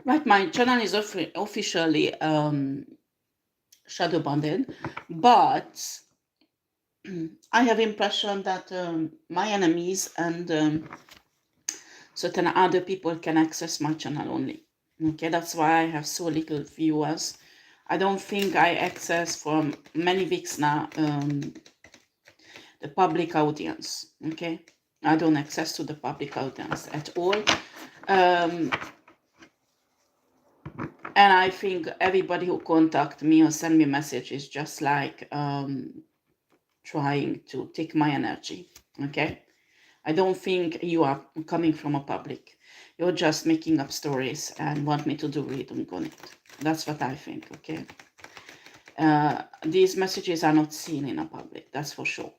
Right, my channel is officially shadow bonded, but I have impression that my enemies and certain other people can access my channel only. Okay, that's why I have so little viewers. I don't think I access for many weeks now the public audience. Okay, I don't access to the public audience at all. And I think everybody who contact me or send me message is just like trying to take my energy. Okay, I don't think you are coming from a public. You're just making up stories and want me to do reading on it. That's what I think. Okay, these messages are not seen in a public. That's for sure.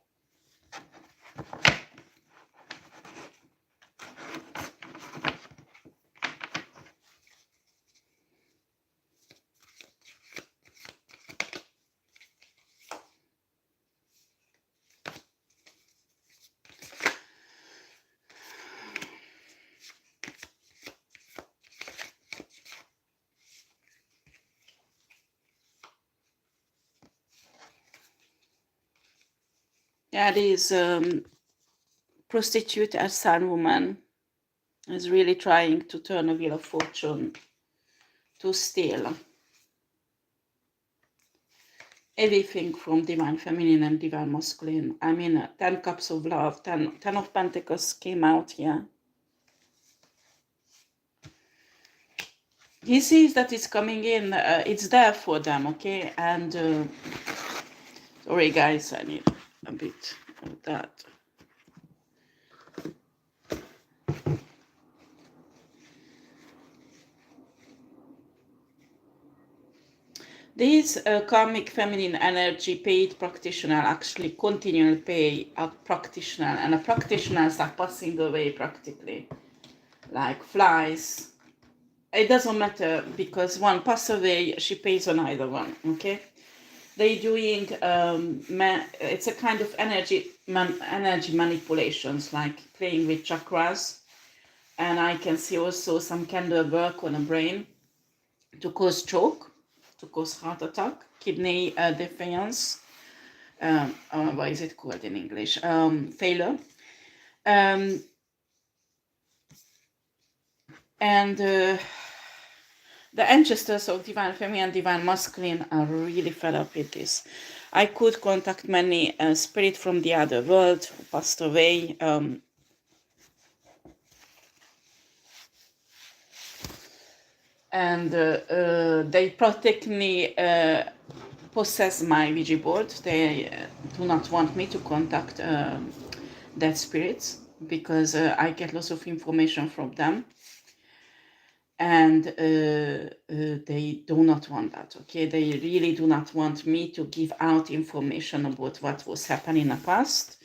Yeah, this prostitute as San woman is really trying to turn a wheel of fortune to steal everything from divine feminine and divine masculine. I mean, 10 cups of love, 10 of pentacles came out here. He sees that it's coming in, it's there for them, okay? And sorry guys, I need a bit of that. This karmic feminine energy paid practitioner actually continually pay a practitioner, and a practitioners are passing away practically like flies. It doesn't matter because one pass away, she pays on either one. Okay, they doing it's a kind of energy manipulations, like playing with chakras, and I can see also some kind of work on the brain to cause stroke, to cause heart attack, kidney defiance, what is it called in English? Failure. And the ancestors of divine feminine and divine masculine are really fed up with this. I could contact many spirit from the other world who passed away. And they practically possess my Ouija board. They do not want me to contact dead spirits because I get lots of information from them. And they do not want that, okay? They really do not want me to give out information about what was happening in the past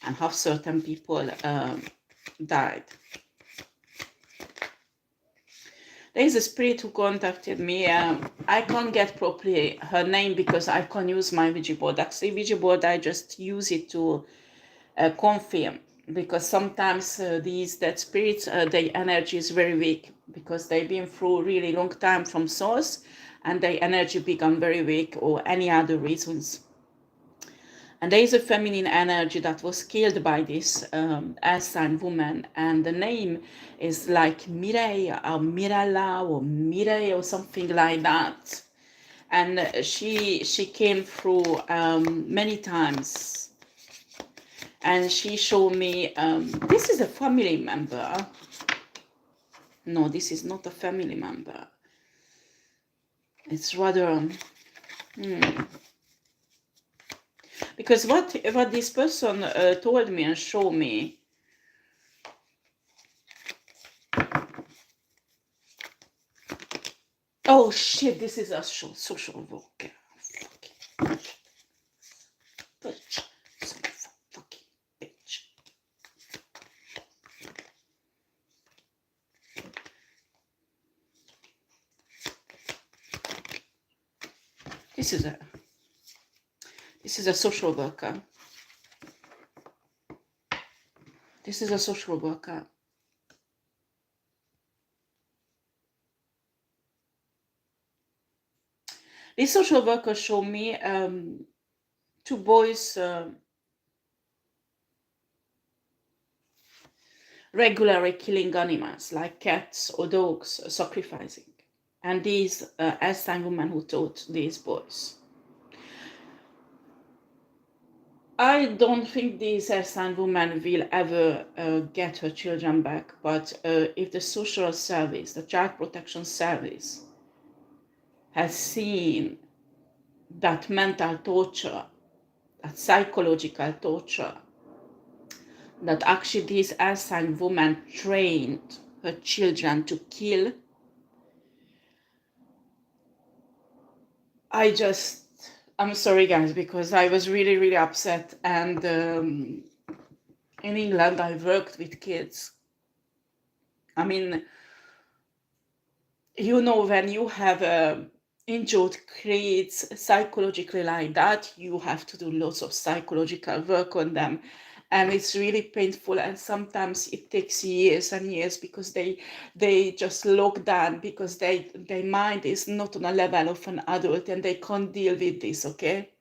and how certain people died. There is a spirit who contacted me. I can't get properly her name because I can't use my Ouija board. Actually, Ouija board, I just use it to confirm, because sometimes these dead spirits, their energy is very weak because they've been through really long time from source and their energy become very weak, or any other reasons. And there is a feminine energy that was killed by this air sign woman, and the name is like Mireille or Mirella or Mireille or something like that. And she came through many times, and she showed me this is a family member. No, this is not a family member. It's rather because what this person told me and showed me. Oh shit! This is a social worker. Bitch. Some fucking bitch. This is a social worker. This is a social worker. This social worker showed me two boys regularly killing animals like cats or dogs, sacrificing. And these Einstein woman who taught these boys. I don't think this Einstein woman will ever get her children back, but if the social service, the child protection service, has seen that mental torture, that psychological torture, that actually this Einstein woman trained her children to kill, I'm sorry guys, because I was really, really upset. And in England, I worked with kids. I mean, you know, when you have injured kids psychologically like that, you have to do lots of psychological work on them. And it's really painful, and sometimes it takes years and years because they just lock down because their mind is not on a level of an adult and they can't deal with this, okay?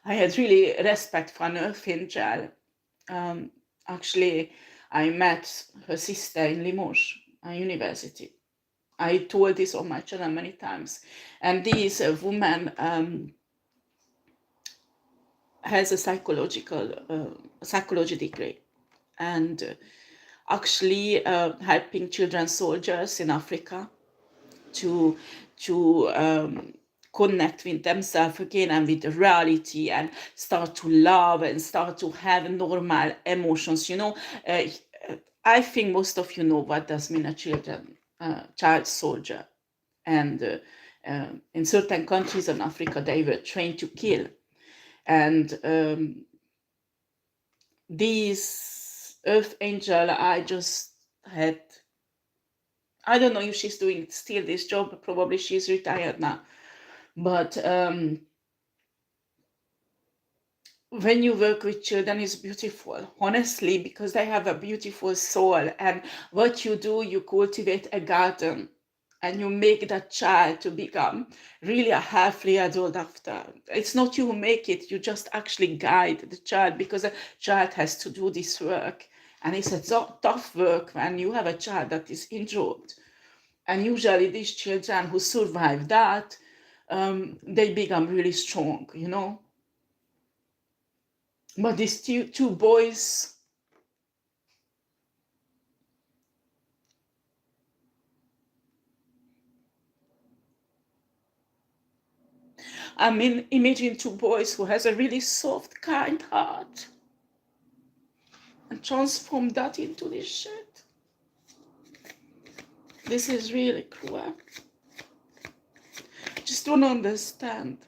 I had really respect for an angel. Actually, I met her sister in Limoges, a university. I told this on my channel many times. And this woman has a psychology degree, and actually helping children soldiers in Africa to connect with themselves again and with the reality and start to love and start to have normal emotions. You know, I think most of you know what does mean a child soldier. And in certain countries in Africa, they were trained to kill. And this Earth Angel, I just had, I don't know if she's doing still this job, probably she's retired now. But when you work with children, it's beautiful, honestly, because they have a beautiful soul. And what you do, you cultivate a garden and you make that child to become really a healthy adult after. It's not you who make it, you just actually guide the child, because the child has to do this work. And it's a tough work when you have a child that is injured. And usually these children who survive that, they become really strong, you know. But these two boys, I mean, imagine two boys who has a really soft, kind heart and transform that into this shit. This is really cruel. Just don't understand.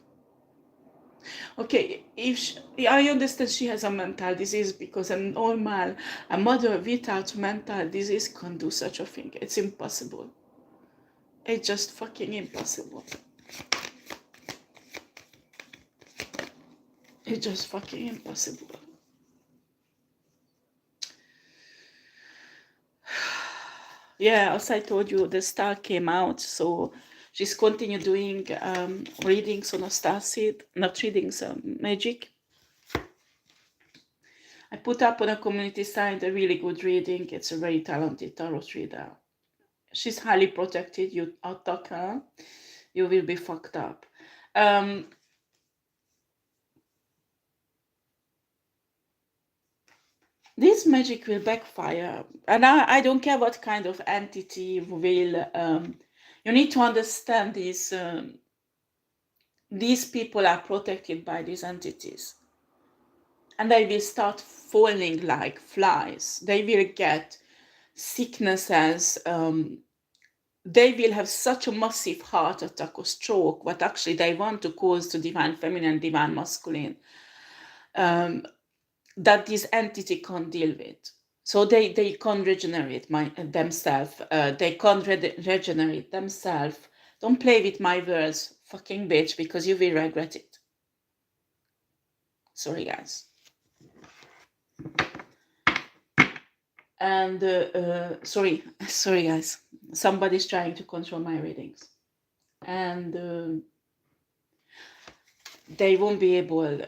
Okay, I understand she has a mental disease, because a mother without mental disease can't do such a thing. It's impossible. It's just fucking impossible. It's just fucking impossible. Yeah, as I told you, the star came out, so she's continued doing readings on a star seed, not readings, magic. I put up on a community site a really good reading. It's a very talented tarot reader. She's highly protected. You attack her, you will be fucked up. This magic will backfire, and I don't care what kind of entity will. You need to understand this. These people are protected by these entities, and they will start falling like flies. They will get sicknesses. They will have such a massive heart attack or stroke, what actually they want to cause to divine feminine, divine masculine, that this entity can't deal with. So they can't regenerate themselves. They can't regenerate themselves. Don't play with my words, fucking bitch, because you will regret it. Sorry, guys. And sorry, sorry guys, somebody's trying to control my readings, and they won't be able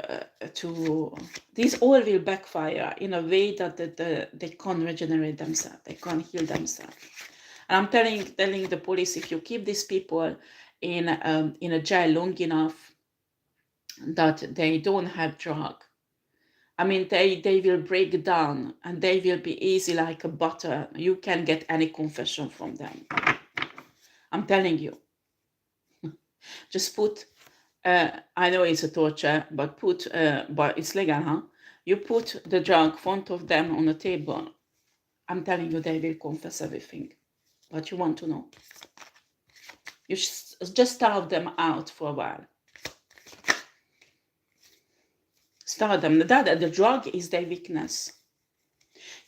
to. These all will backfire in a way that they can't regenerate themselves, they can't heal themselves. And I'm telling the police, if you keep these people in a jail long enough, that they don't have drug, I mean, they will break down and they will be easy like a butter. You can't get any confession from them. I'm telling you. Just put, I know it's a torture, but but it's legal, huh? You put the drug front of them on the table. I'm telling you, they will confess everything. What you want to know. You just starve them out for a while. Starve them. The drug is their weakness.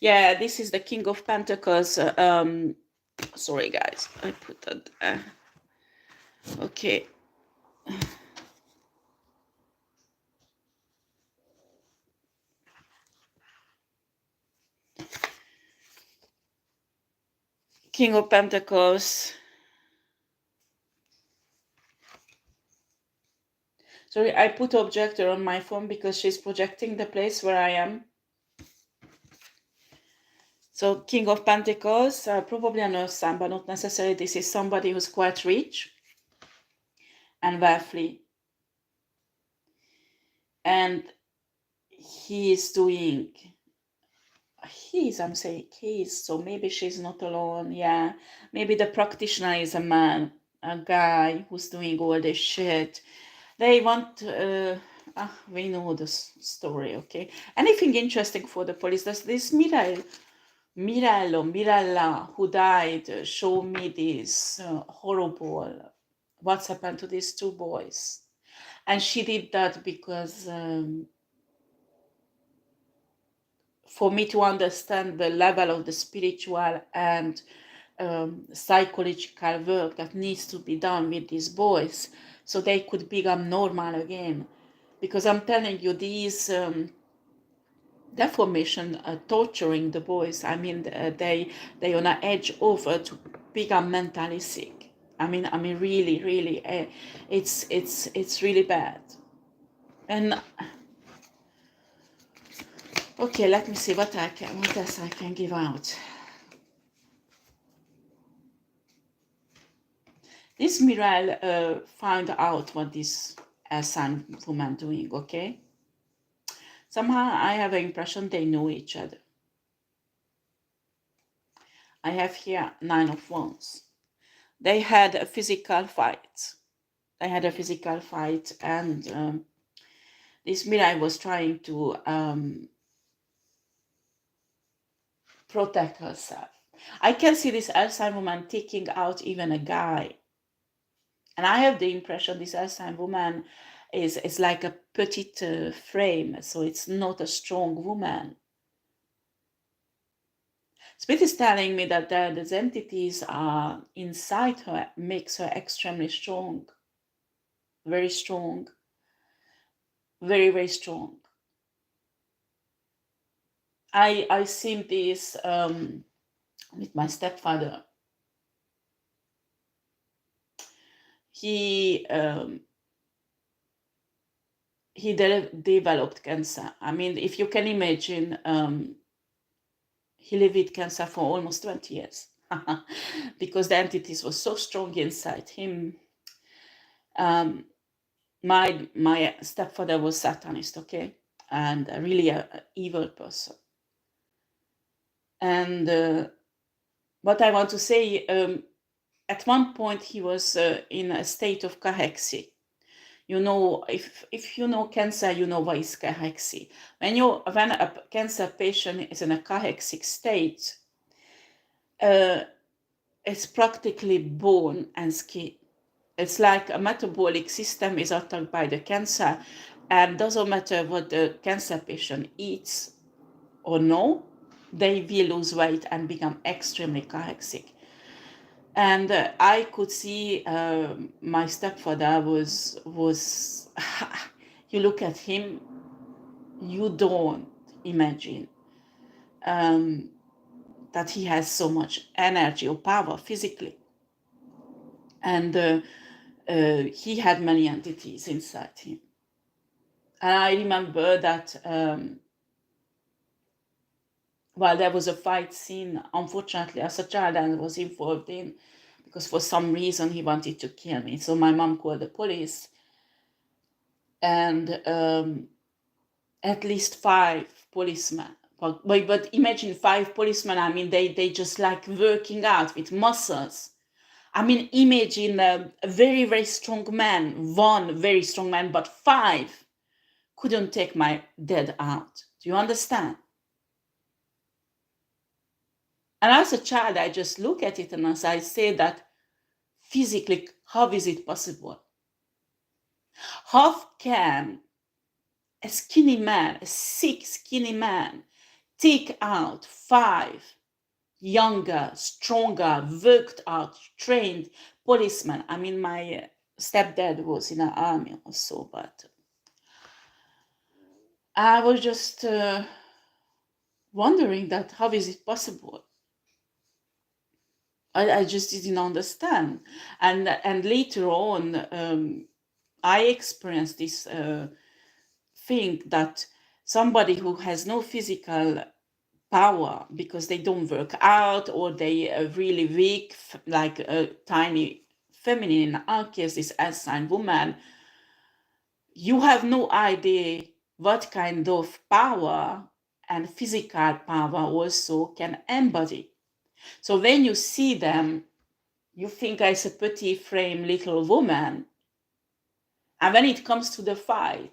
Yeah, this is the King of Pentacles. Sorry, guys. I put that. Okay. King of Pentacles. Sorry, I put objector on my phone because she's projecting the place where I am. So King of Pentacles, probably an earth sign, but not necessarily. This is somebody who's quite rich and wealthy. And I'm saying he's, so maybe she's not alone. Yeah, maybe the practitioner is a man, a guy who's doing all this shit. They want, we know the story, okay? Anything interesting for the police? There's this Mirella, who died, show me this horrible, what's happened to these two boys. And she did that because for me to understand the level of the spiritual and psychological work that needs to be done with these boys so they could become normal again. Because I'm telling you, these deformation torturing the boys. I mean, they on an edge over to become mentally sick. I mean, really, really, it's really bad. And okay, let me see what else I can give out. This Mirel found out what this sign woman doing. Okay, somehow I have an impression they know each other. I have here 9 of Wands. They had a physical fight. And this Mirai was trying to protect herself. I can see this Alzheimer woman taking out even a guy. And I have the impression this Alzheimer woman is like a petite frame, so it's not a strong woman. Spirit is telling me that these entities are inside her, makes her extremely strong. Very strong. Very, very strong. I seen this with my stepfather. He developed cancer. I mean, if you can imagine, he lived with cancer for almost 20 years because the entities were so strong inside him. My stepfather was Satanist, okay, and really a evil person. And what I want to say, at one point he was in a state of cachexy. You know, if you know cancer, you know what is cachexy. When a cancer patient is in a cachexic state, it's practically bone and skin. It's like a metabolic system is attacked by the cancer, and doesn't matter what the cancer patient eats or no, they will lose weight and become extremely cachexic. And I could see my stepfather was you look at him, you don't imagine. that he has so much energy or power physically. And he had many entities inside him. And I remember that, there was a fight scene, unfortunately, as a child, I was involved in, because for some reason he wanted to kill me. So my mom called the police, and at least 5 policemen. But imagine 5 policemen, I mean, they just like working out with muscles. I mean, imagine a very, very strong man, one very strong man, but 5 couldn't take my dad out. Do you understand? And as a child, I just look at it and as I say that physically, how is it possible? How can a skinny man, a sick, skinny man, take out 5 younger, stronger, worked out, trained policemen? I mean, my stepdad was in the army also, but I was just wondering that how is it possible? I just didn't understand. And later on, I experienced this thing that somebody who has no physical power because they don't work out or they are really weak, like a tiny feminine, in our case, this S-sign woman, you have no idea what kind of power and physical power also can embody. So when you see them, you think as a pretty frame little woman. And when it comes to the fight,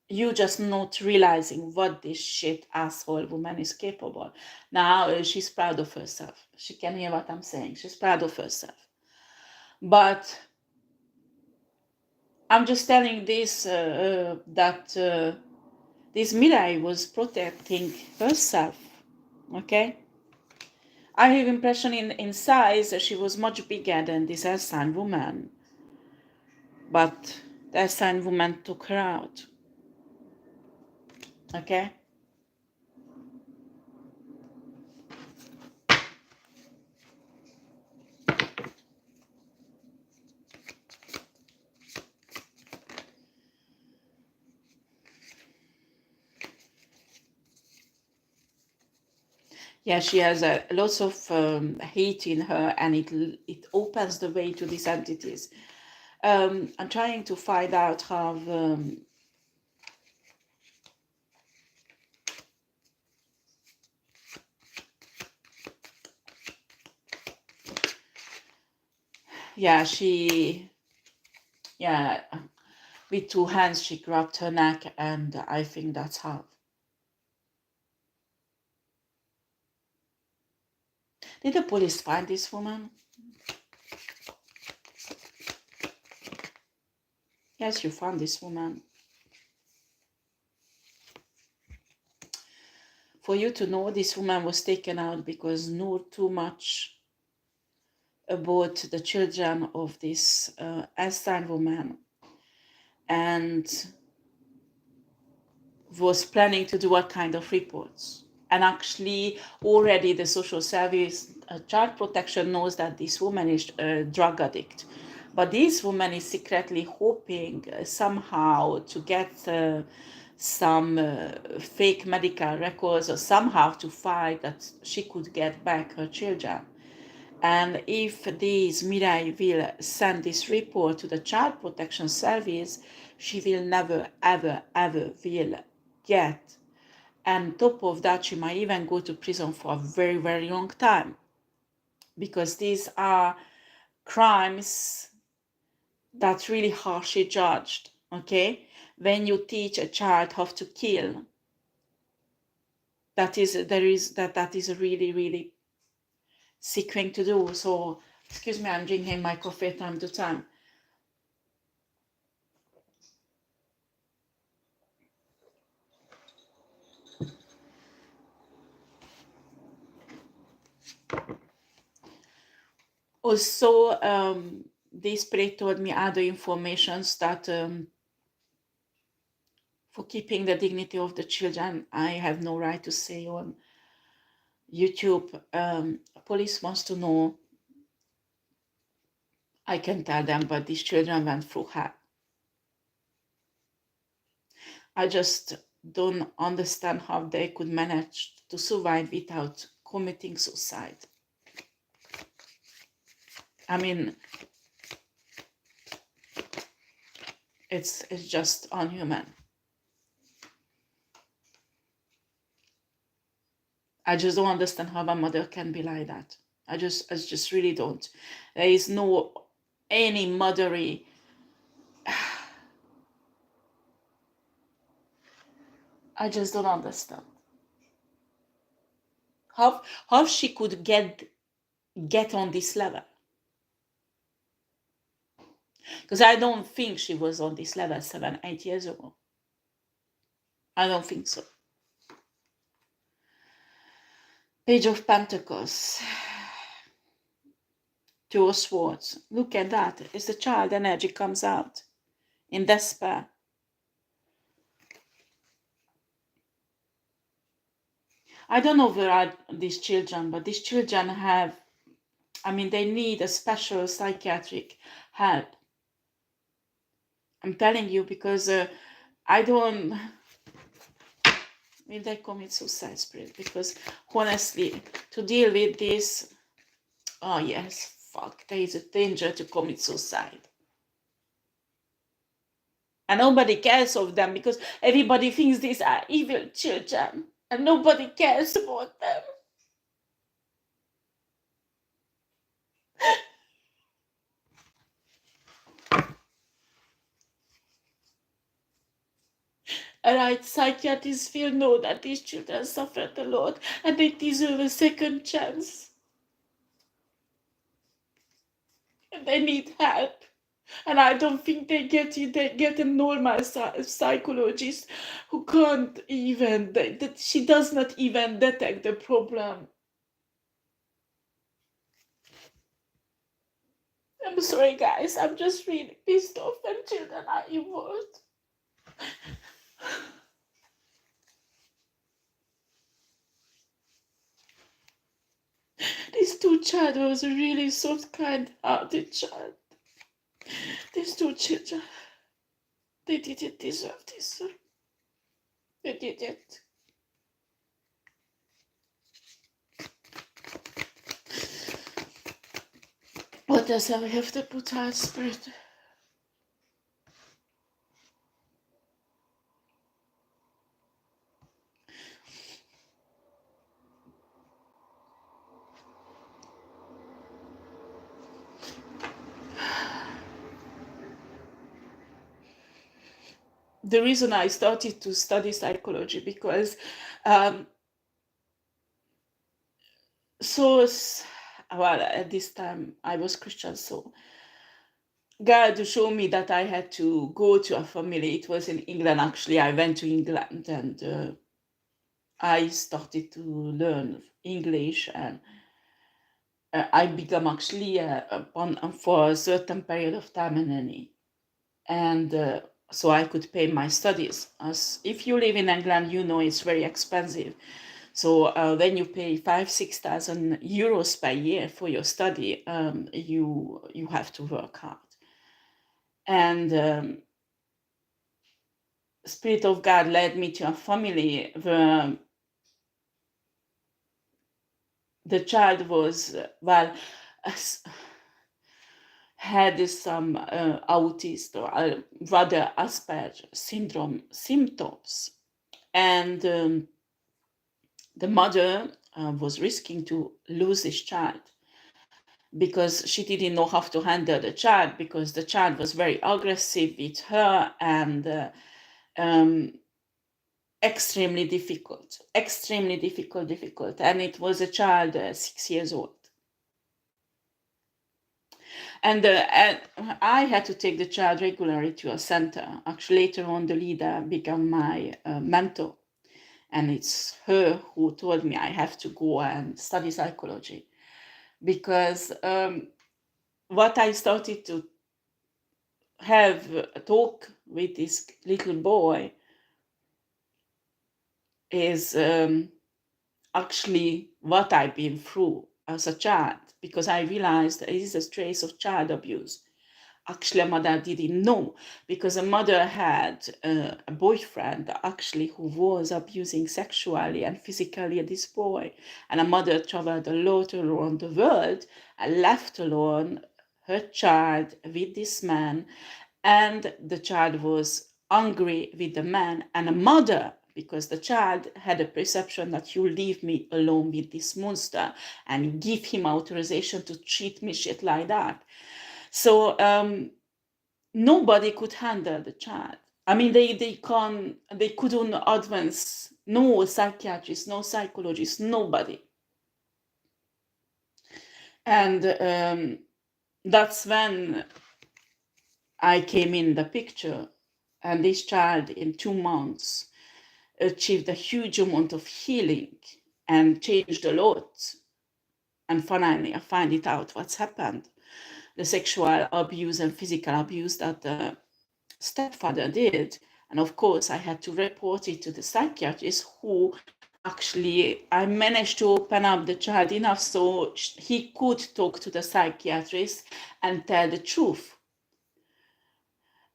you just not realizing what this shit asshole woman is capable. Now she's proud of herself. She can hear what I'm saying. She's proud of herself. But I'm just telling this that this Mirai was protecting herself. Okay? I have impression in size she was much bigger than this Elsan woman. But the Elsan woman took her out. Okay? Yeah, she has lots of hate in her, and it opens the way to these entities. I'm trying to find out how. Yeah, with 2 hands she grabbed her neck, and I think that's how. Did the police find this woman? Yes, you found this woman. For you to know, this woman was taken out because knew too much about the children of this Einstein woman, and was planning to do what kind of reports. And actually, already the social service, child protection knows that this woman is a drug addict. But this woman is secretly hoping somehow to get some fake medical records or somehow to fight that she could get back her children. And if this Mirai will send this report to the child protection service, she will never, ever, ever will get. And top of that, she might even go to prison for a very, very long time. Because these are crimes that's really harshly judged, okay? When you teach a child how to kill, that is a really, really sick thing to do. So, excuse me, I'm drinking my coffee time to time. Also, this spirit told me other informations that for keeping the dignity of the children, I have no right to say on. YouTube, police wants to know, I can tell them, but these children went through hell. I just don't understand how they could manage to survive without committing suicide. I mean, it's just unhuman. I just don't understand how a mother can be like that. I just really don't. There is no any mothery. I just don't understand how she could get on this level. Because I don't think she was on this level 7-8 years ago. I don't think so. Page of Pentacles. Two of Swords. Look at that. It's the child energy comes out in despair. I don't know where are these children, but these children have, I mean, they need a special psychiatric help. I'm telling you, because I don't, will they commit suicide, Spirit? Because honestly, to deal with this, oh yes, fuck, there is a danger to commit suicide. And nobody cares of them because everybody thinks these are evil children and nobody cares about them. Alright, psychiatrists feel know that these children suffered a lot and they deserve a second chance. And they need help. And I don't think they get it. They get a normal psychologist who can't even, that she does not even detect the problem. I'm sorry, guys. I'm just really pissed off when children are involved. This two child was a really soft, kind-hearted child. These two children, they didn't deserve this. They didn't. What else I have to put out, Spirit? The reason I started to study psychology because well, at this time I was Christian, so God showed me that I had to go to a family. It was in England, actually. I went to England and I started to learn English, and I became actually for a certain period of time a nanny. And so I could pay my studies. As if you live in England, you know it's very expensive. So when you pay 5,000-6,000 euros per year for your study, you have to work hard. And Spirit of God led me to a family where the child was had some autist or rather Asperger syndrome symptoms, and the mother was risking to lose this child because she didn't know how to handle the child, because the child was very aggressive with her and extremely difficult, and it was a child 6 years old. And I had to take the child regularly to a center. Actually, later on, the leader became my mentor. And it's her who told me I have to go and study psychology. Because what I started to have a talk with this little boy is actually what I've been through as a child, because I realized it is a trace of child abuse. Actually, a mother didn't know, because a mother had a boyfriend actually who was abusing sexually and physically this boy, and a mother traveled a lot around the world and left alone her child with this man, and the child was angry with the man and a mother, because the child had a perception that you leave me alone with this monster and give him authorization to treat me shit like that. So nobody could handle the child. I mean, they couldn't advance. No psychiatrist, no psychologist, nobody. And that's when I came in the picture, and this child in 2 months achieved a huge amount of healing and changed a lot. And finally, I find it out what's happened. The sexual abuse and physical abuse that the stepfather did. And of course, I had to report it to the psychiatrist, who actually, I managed to open up the child enough so he could talk to the psychiatrist and tell the truth.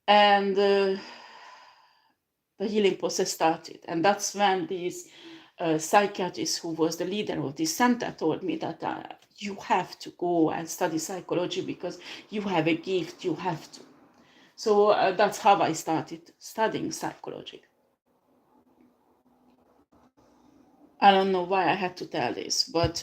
And the healing process started. And that's when this psychiatrist, who was the leader of this center, told me that you have to go and study psychology because you have a gift, you have to. So that's how I started studying psychology. I don't know why I had to tell this, but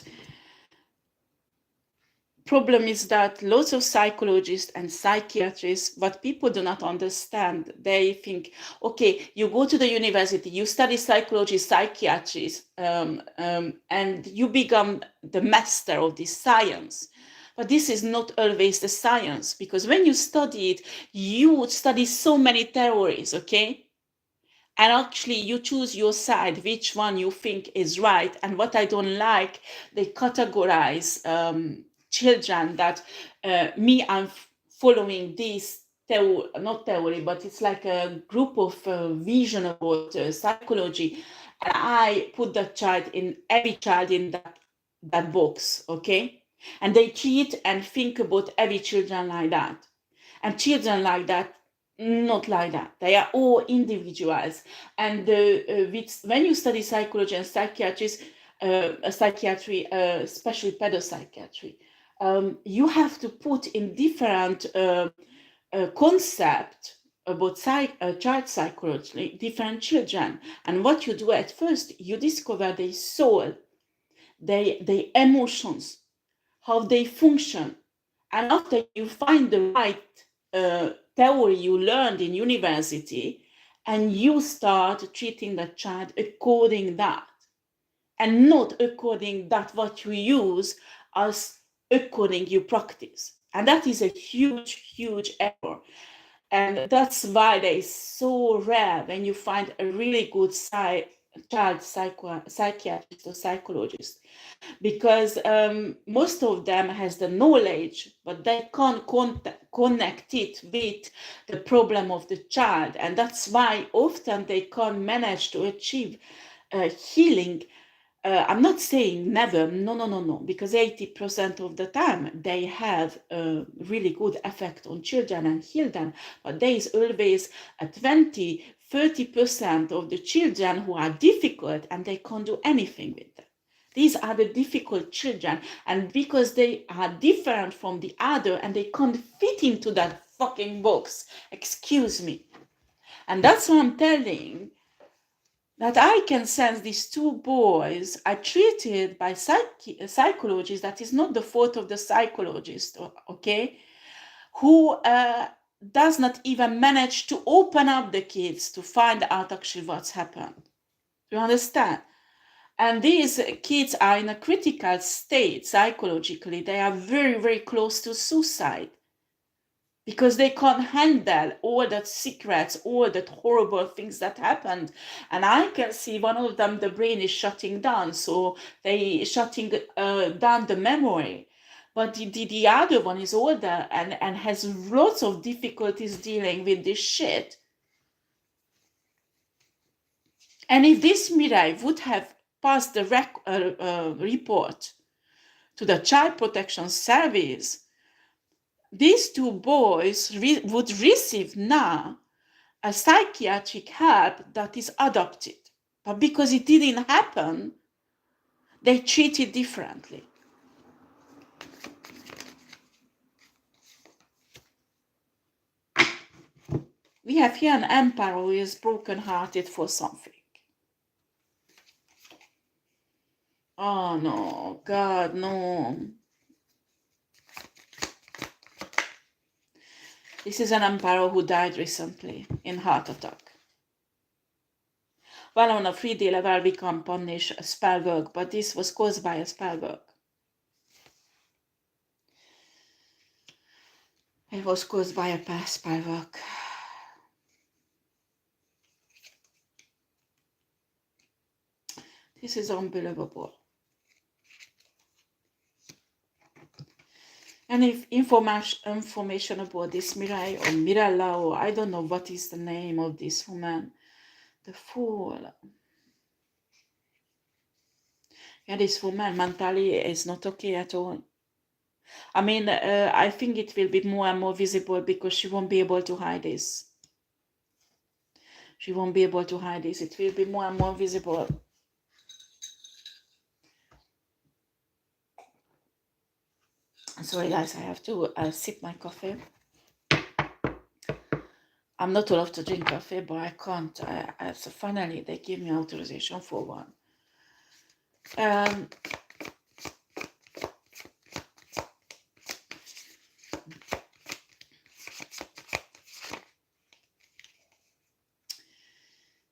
problem is that lots of psychologists and psychiatrists, what people do not understand, they think, okay, you go to the university, you study psychology, psychiatry, and you become the master of this science. But this is not always the science, because when you study it, you study so many theories, okay? And actually you choose your side, which one you think is right. And what I don't like, they categorize children that I'm following this not theory, but it's like a group of vision about psychology, and I put every child in that box, okay? And they treat and think about every children like that. And children like that, not like that. They are all individuals. And when you study psychology and psychiatry, especially pedopsychiatry, you have to put in different concept about child psychology, different children. And what you do at first, you discover their soul, their emotions, how they function. And after you find the right theory you learned in university, and you start treating the child according that, and not according that what you use as according you practice. And that is a huge, huge error. And that's why it's so rare when you find a really good child psychiatrist or psychologist, because most of them has the knowledge, but they can't connect it with the problem of the child. And that's why often they can't manage to achieve healing. I'm not saying never, no, because 80% of the time they have a really good effect on children and heal them. But there is always a 20-30% of the children who are difficult and they can't do anything with them. These are the difficult children, and because they are different from the other and they can't fit into that fucking box, excuse me. And that's what I'm telling, that I can sense these two boys are treated by psychologists. That is not the fault of the psychologist, okay, who does not even manage to open up the kids to find out actually what's happened. You understand? And these kids are in a critical state psychologically. They are very, very close to suicide, because they can't handle all the secrets, all the horrible things that happened. And I can see one of them, the brain is shutting down, so they shutting down the memory. But the other one is older and has lots of difficulties dealing with this shit. And if this Mirai would have pass the report to the Child Protection Service, these two boys would receive now a psychiatric help that is adopted. But because it didn't happen, they treat it differently. We have here an emperor who is broken-hearted for something. Oh no, God, no. This is an emperor who died recently in heart attack. Well, on a 3D level we can punish a spell work, but this was caused by a spell work. It was caused by a spell work. This is unbelievable. And if information about this Mirai or Mirella, or I don't know what is the name of this woman, the fool. Yeah, this woman mentally is not okay at all. I mean, I think it will be more and more visible because she won't be able to hide this. She won't be able to hide this. It will be more and more visible. Sorry guys, I have to sip my coffee. I'm not allowed to drink coffee, but I can't. So finally, they give me authorization for one.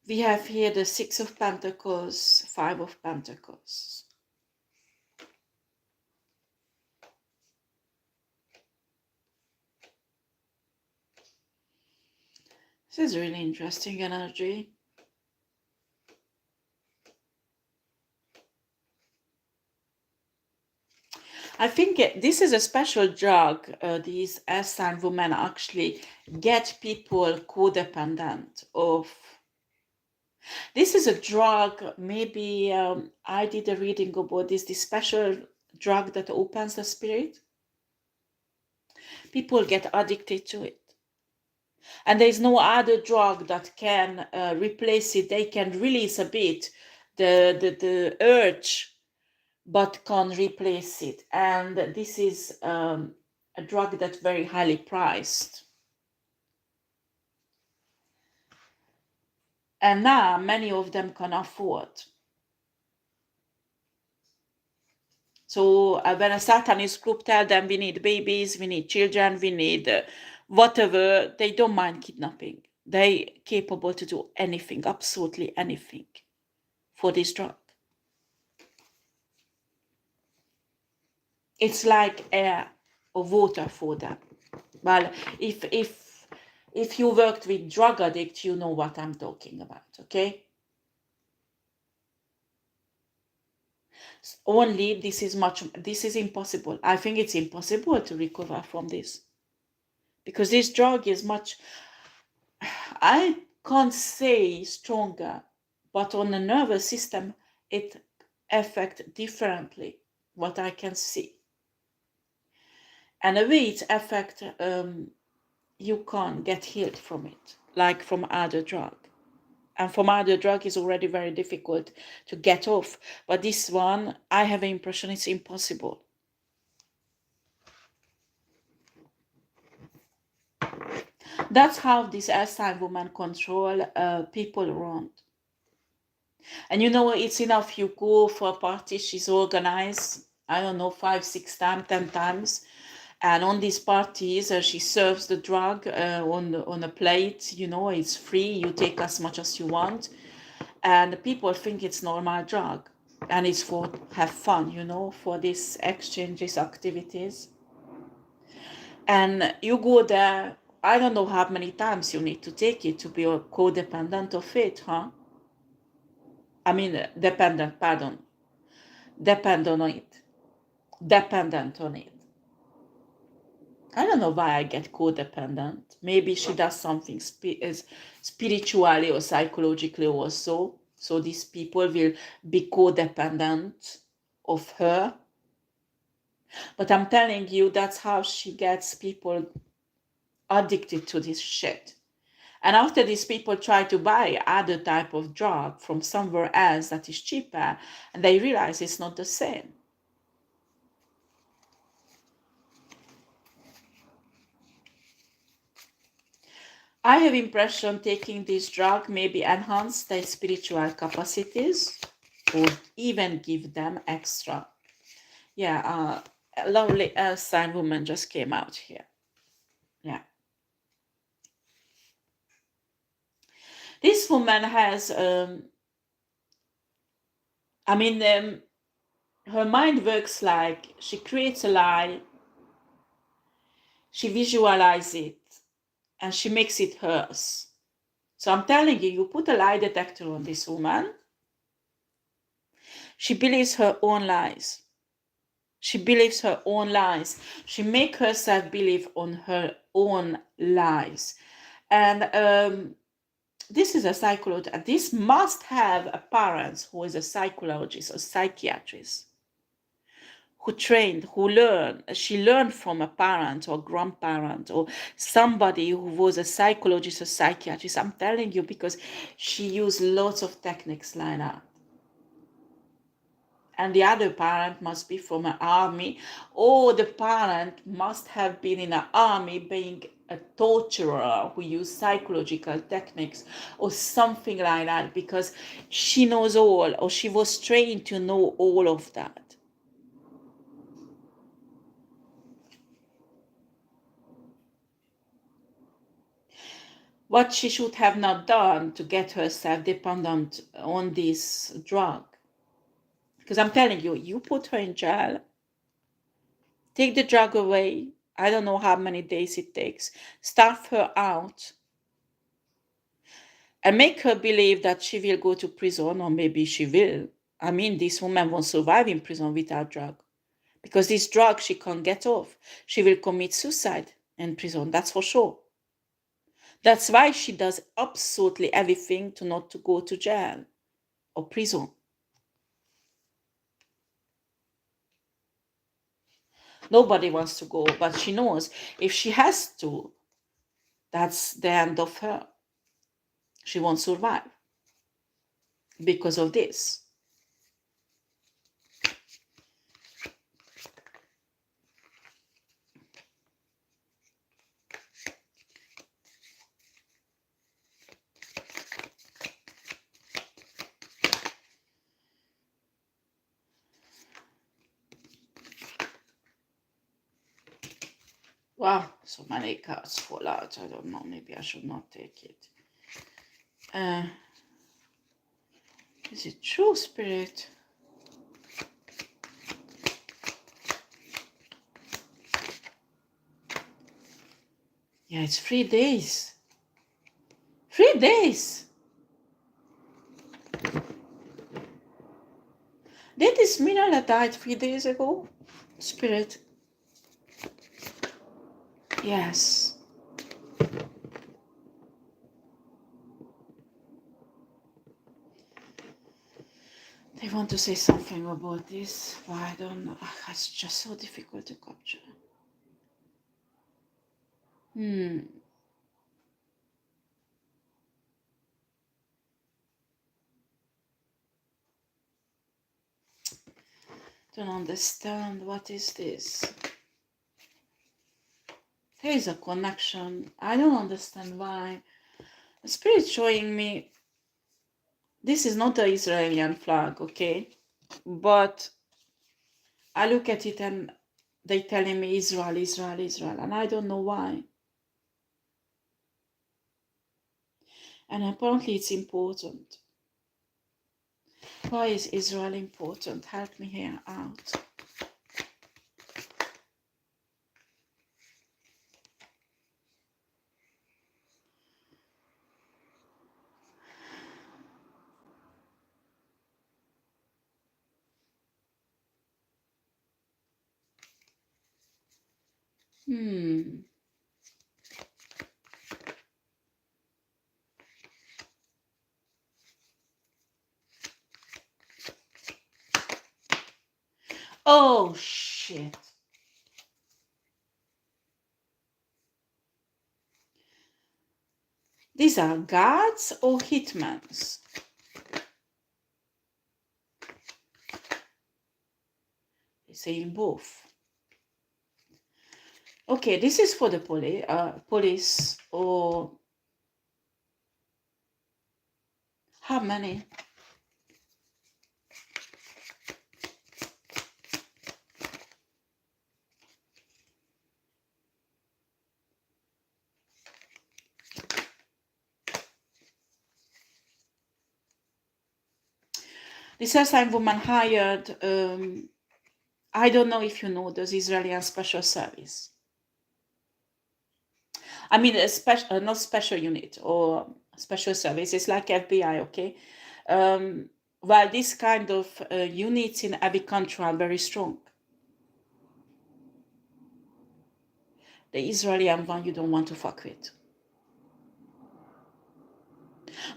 We have here the 6 of Pentacles, 5 of Pentacles. This is really interesting energy. I think this is a special drug. These air sign women actually get people codependent of. This is a drug, maybe I did a reading about this special drug that opens the spirit. People get addicted to it. And there is no other drug that can replace it. They can release a bit the urge, but can't replace it. And this is a drug that's very highly priced. And now many of them can afford. So when a Satanist group tell them we need babies, we need children, we need whatever, they don't mind kidnapping. They're capable to do anything, absolutely anything for this drug. It's like air or water for them. Well, if you worked with drug addicts, you know what I'm talking about, okay? Only this is impossible. I think it's impossible to recover from this. Because this drug is much, I can't say stronger, but on the nervous system, it affects differently, what I can see. And the way it affects, you can't get healed from it, like from other drug. And from other drug is already very difficult to get off. But this one, I have the impression it's impossible. That's how this air sign woman control people around. And you know, it's enough you go for a party, she's organized, I don't know, 5, 6 times, 10 times. And on these parties, she serves the drug on a plate, you know, it's free, you take as much as you want. And people think it's normal drug. And it's for have fun, you know, for these exchanges, activities. And you go there, I don't know how many times you need to take it to be a codependent of it, huh? I mean, dependent on it. Dependent on it. I don't know why I get codependent. Maybe she does something spiritually or psychologically also. So these people will be codependent of her. But I'm telling you, that's how she gets people addicted to this shit. And after these people try to buy other type of drug from somewhere else that is cheaper, and they realize it's not the same. I have impression taking this drug maybe enhance their spiritual capacities or even give them extra. Yeah, a lovely sign woman just came out here. Yeah. This woman has, I mean, her mind works like she creates a lie, she visualizes it, and she makes it hers. So I'm telling you, you put a lie detector on this woman, she believes her own lies. She believes her own lies. She makes herself believe on her own lies. And this is a psychologist. This must have a parent who is a psychologist or psychiatrist, who trained, who learned. She learned from a parent or grandparent or somebody who was a psychologist or psychiatrist. I'm telling you, because she used lots of techniques like that. And the other parent must be from an army, or the parent must have been in an army being a torturer who used psychological techniques or something like that, because she knows all, or she was trained to know all of that. What she should have not done to get herself dependent on this drug. Because I'm telling you, you put her in jail, take the drug away. I don't know how many days it takes. Starve her out and make her believe that she will go to prison, or maybe she will. I mean, this woman won't survive in prison without drug. Because this drug she can't get off. She will commit suicide in prison, that's for sure. That's why she does absolutely everything to not to go to jail or prison. Nobody wants to go, but she knows if she has to, that's the end of her. She won't survive because of this. Wow, so many cards fall out. I don't know, maybe I should not take it. Is it true, Spirit? Yeah, it's 3 days. 3 days! Did this Minala died 3 days ago? Spirit. Yes. They want to say something about this, but I don't know. It's just so difficult to capture. Don't understand. What is this? There is a connection. I don't understand why. The Spirit showing me this is not the Israeli flag, okay? But I look at it and they telling me Israel, Israel, Israel, and I don't know why. And apparently it's important. Why is Israel important? Help me here out. Oh, shit. These are guards or hitmans? They're saying both. Okay, this is for the police or how many? This assigned woman hired, I don't know if you know, the Israeli special service. I mean, a special, not special unit or special service. It's like FBI, okay? While this kind of units in every country are very strong. The Israeli one you don't want to fuck with.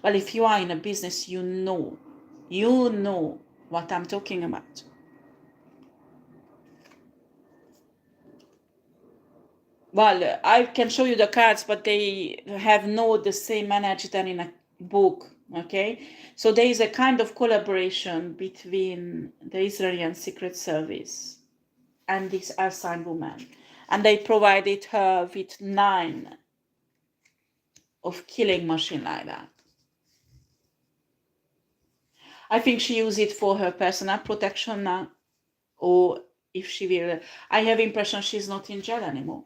Well, if you are in a business, you know what I'm talking about. Well, I can show you the cards, but they have not the same energy than in a book, okay? So there is a kind of collaboration between the Israeli Secret Service and this assigned woman. And they provided her with 9 of killing machine like that. I think she used it for her personal protection now, or if she will. I have impression she's not in jail anymore.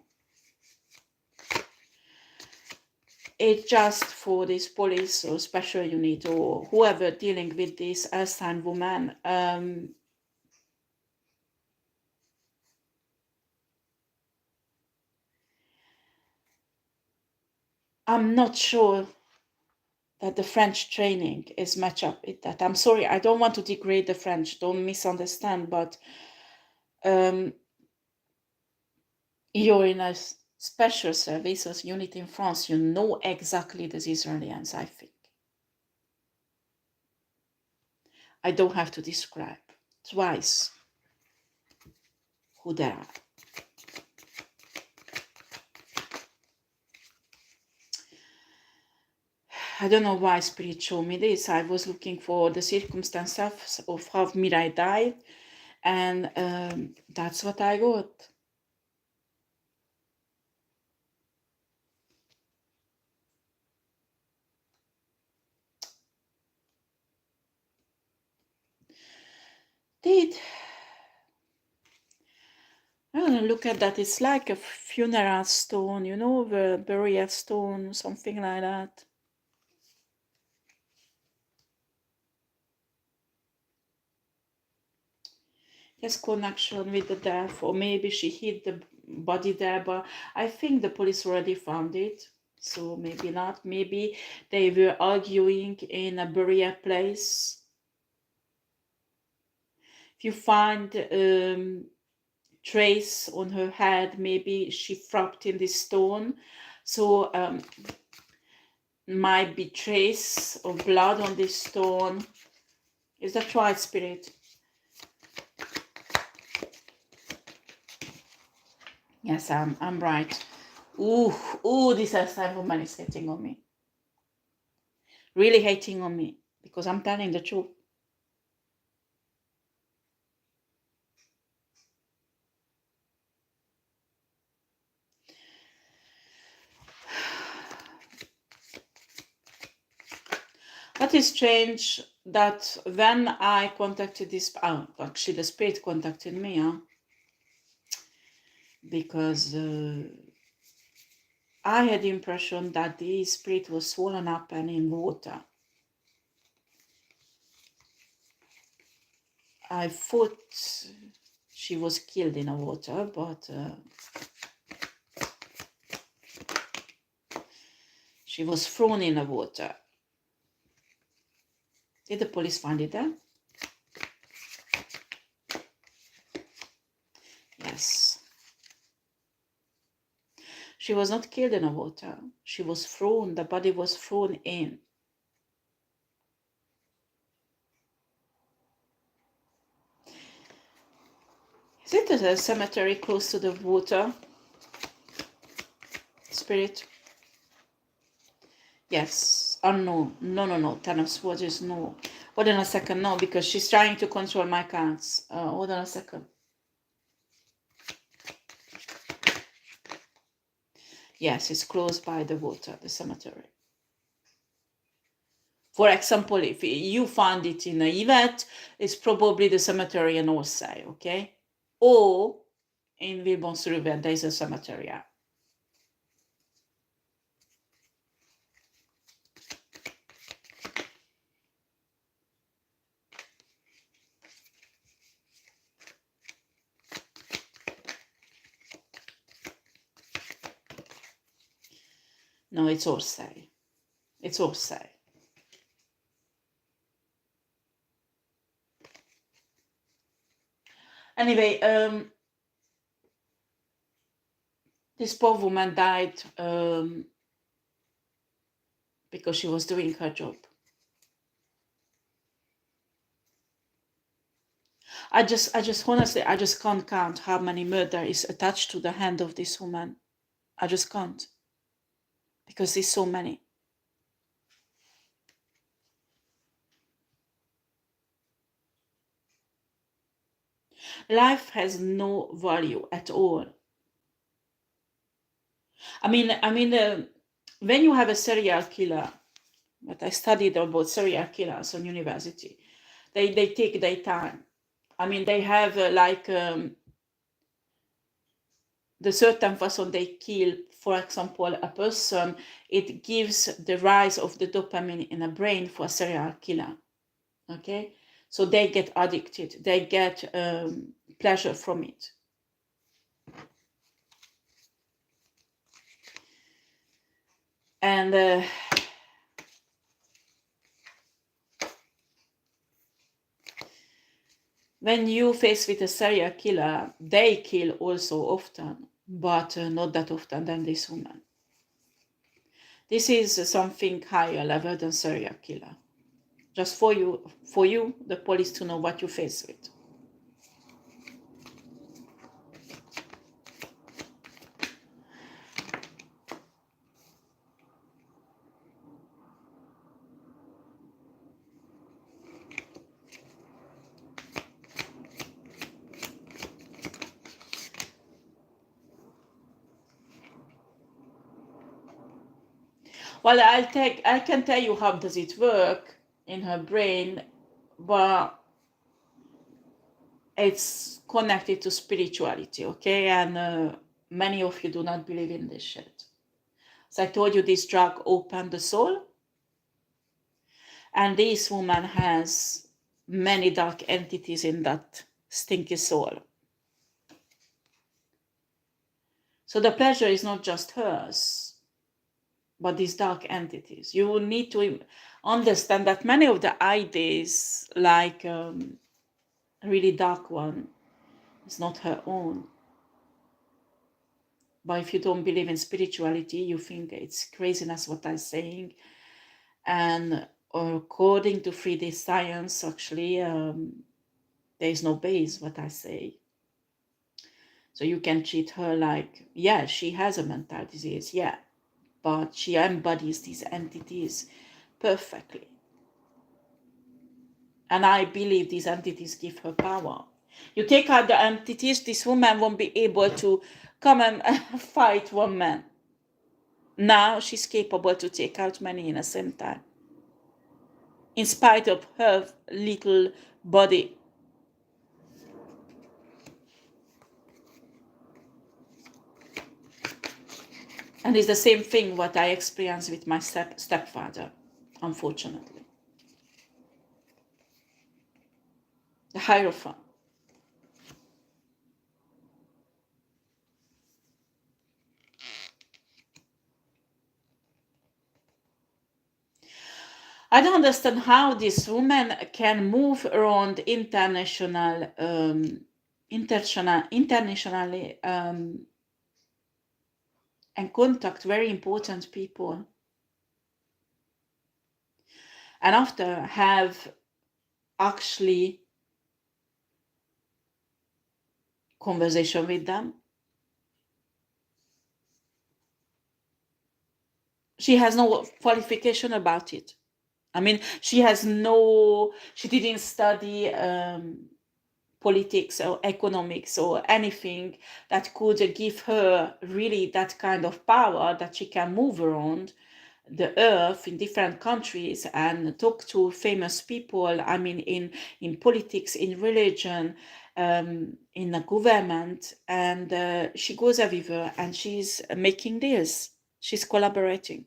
It's just for this police or special unit or whoever dealing with this assigned woman. I'm not sure that the French training is match up with that. I'm sorry, I don't want to degrade the French, don't misunderstand, but you're in a special services unit in France, you know exactly the Israelis, I think. I don't have to describe twice who they are. I don't know why Spirit showed me this. I was looking for the circumstances of how Mirai died, and that's what I got. Did I don't know, look at that. It's like a funeral stone, you know, the burial stone, something like that. Yes, connection with the death, or maybe she hid the body there, but I think the police already found it, so maybe not. Maybe they were arguing in a burial place. If you find trace on her head, maybe she frapped in this stone, so might be trace of blood on this stone. Is that right, Spirit? Yes, I'm right. Ooh, this assigned woman is hating on me. Really hating on me because I'm telling the truth. What is strange that when I contacted this, actually the spirit contacted me, because I had the impression that the spirit was swollen up and in water. I thought she was killed in the water, but she was thrown in the water. Did the police find it there? Yes. She was not killed in the water. She was thrown, the body was thrown in. Is it a cemetery close to the water? Spirit? Yes. Oh, no. No. Ten of Swords is no. Hold on a second. No, because she's trying to control my cards. Hold on a second. Yes, it's close by the water, the cemetery. For example, if you found it in a event, it's probably the cemetery in Orsay, okay? Or in Villebon-sur-Yvette, there is a cemetery. Yeah. No, it's Orsay. It's Orsay. Anyway, this poor woman died because she was doing her job. I just honestly, I just can't count how many murder is attached to the hand of this woman. I just can't. Because there's so many. Life has no value at all. I mean, when you have a serial killer, but I studied about serial killers on university, they take their time. I mean, they have the certain person they kill, for example, a person, it gives the rise of the dopamine in the brain for a serial killer. Okay, so they get addicted, they get pleasure from it. And when you face with a serial killer, they kill also often, but not that often than this woman. This is something higher level than serial killer. Just for you, the police, to know what you face with. Well, I can tell you how does it work in her brain, but it's connected to spirituality, okay? And many of you do not believe in this shit. So I told you this drug opened the soul, and this woman has many dark entities in that stinky soul. So the pleasure is not just hers, but these dark entities. You will need to understand that many of the ideas, like a really dark one, is not her own. But if you don't believe in spirituality, you think it's craziness what I'm saying. And according to 3D science, actually, there is no base what I say. So you can treat her like, yeah, she has a mental disease, yeah, but she embodies these entities perfectly. And I believe these entities give her power. You take out the entities, this woman won't be able to come and fight one man. Now she's capable to take out many in the same time, in spite of her little body. And it's the same thing what I experienced with my stepfather, unfortunately. The Hierophant. I don't understand how this woman can move around internationally and contact very important people, and after have actually conversation with them. She has no qualification about it. I mean, she didn't study politics or economics or anything that could give her really that kind of power that she can move around the earth in different countries and talk to famous people. I mean, in politics, in religion, in the government, and she goes everywhere and she's making deals. She's collaborating.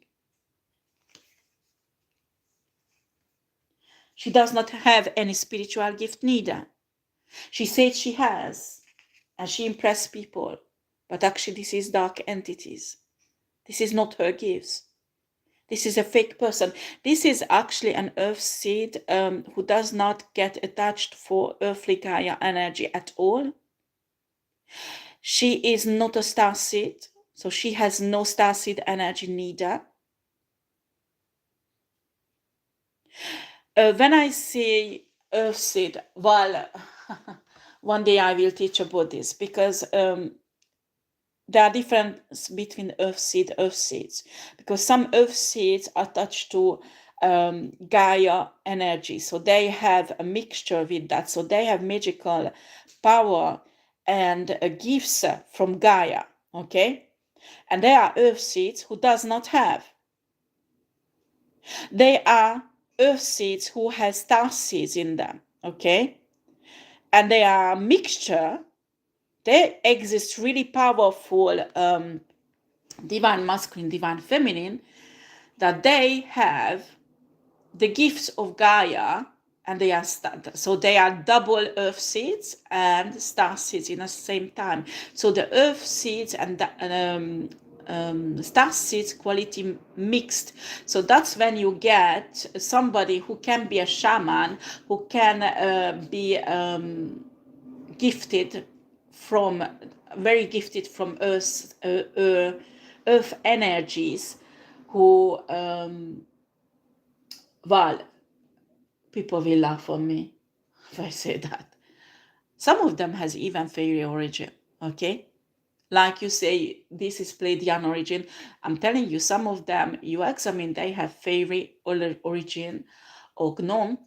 She does not have any spiritual gift neither. She said she has, and she impressed people, but actually this is dark entities. This is not her gifts. This is a fake person. This is actually an earth seed who does not get attached for earthly Gaia energy at all. She is not a star seed, so she has no star seed energy neither. When I say earth seed, well, one day I will teach about this, because there are differences between earth seeds, because some earth seeds are attached to Gaia energy, so they have a mixture with that, so they have magical power and gifts from Gaia, okay? And there are earth seeds who does not have. They are earth seeds who has star seeds in them, okay? And they are a mixture. They exist really powerful divine masculine, divine feminine, that they have the gifts of Gaia, and they are so they are double earth seeds and star seeds in the same time. So the earth seeds and the star seeds quality mixed. So that's when you get somebody who can be a shaman, who can be gifted from very gifted from earth energies, who well, people will laugh on me if I say that. Some of them has even fairy origin, okay? Like you say, this is Pleiadian origin. I'm telling you, some of them, you examine, they have fairy origin, or gnome,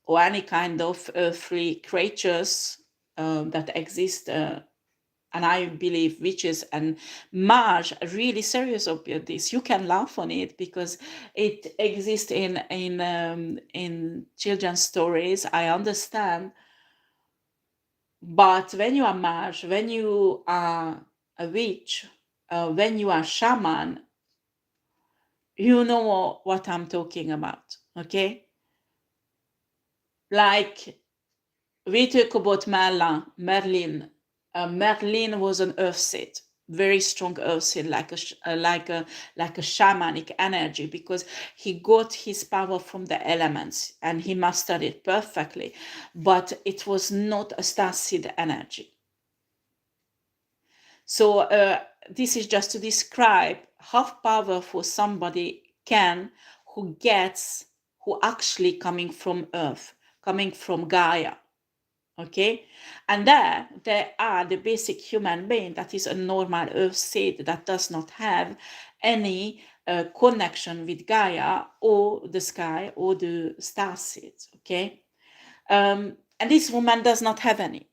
or any kind of earthly creatures that exist. And I believe witches and mage are really serious about this. You can laugh on it because it exists in children's stories. I understand, but when you are mage, when you are a witch, when you are shaman, you know what I'm talking about. Okay, like we talk about Merlin. Merlin was an earth seed, very strong earth seed, like a shamanic energy, because he got his power from the elements and he mastered it perfectly. But it was not a star seed energy. So this is just to describe how powerful somebody can, who actually coming from earth, coming from Gaia. Okay, and there are the basic human being that is a normal earth seed that does not have any connection with Gaia or the sky or the star seeds. Okay, and this woman does not have any.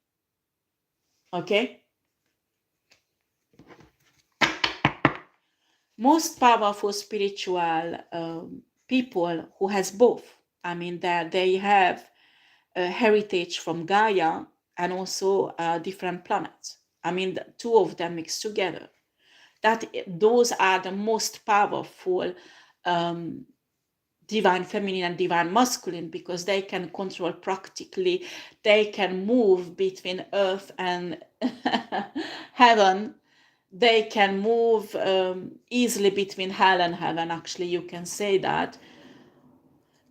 Okay, most powerful spiritual people who has both. I mean that they have a heritage from Gaia and also different planets. I mean, the two of them mixed together. Those are the most powerful divine feminine and divine masculine, because they can control practically, they can move between earth and heaven. They can move easily between hell and heaven. Actually, you can say that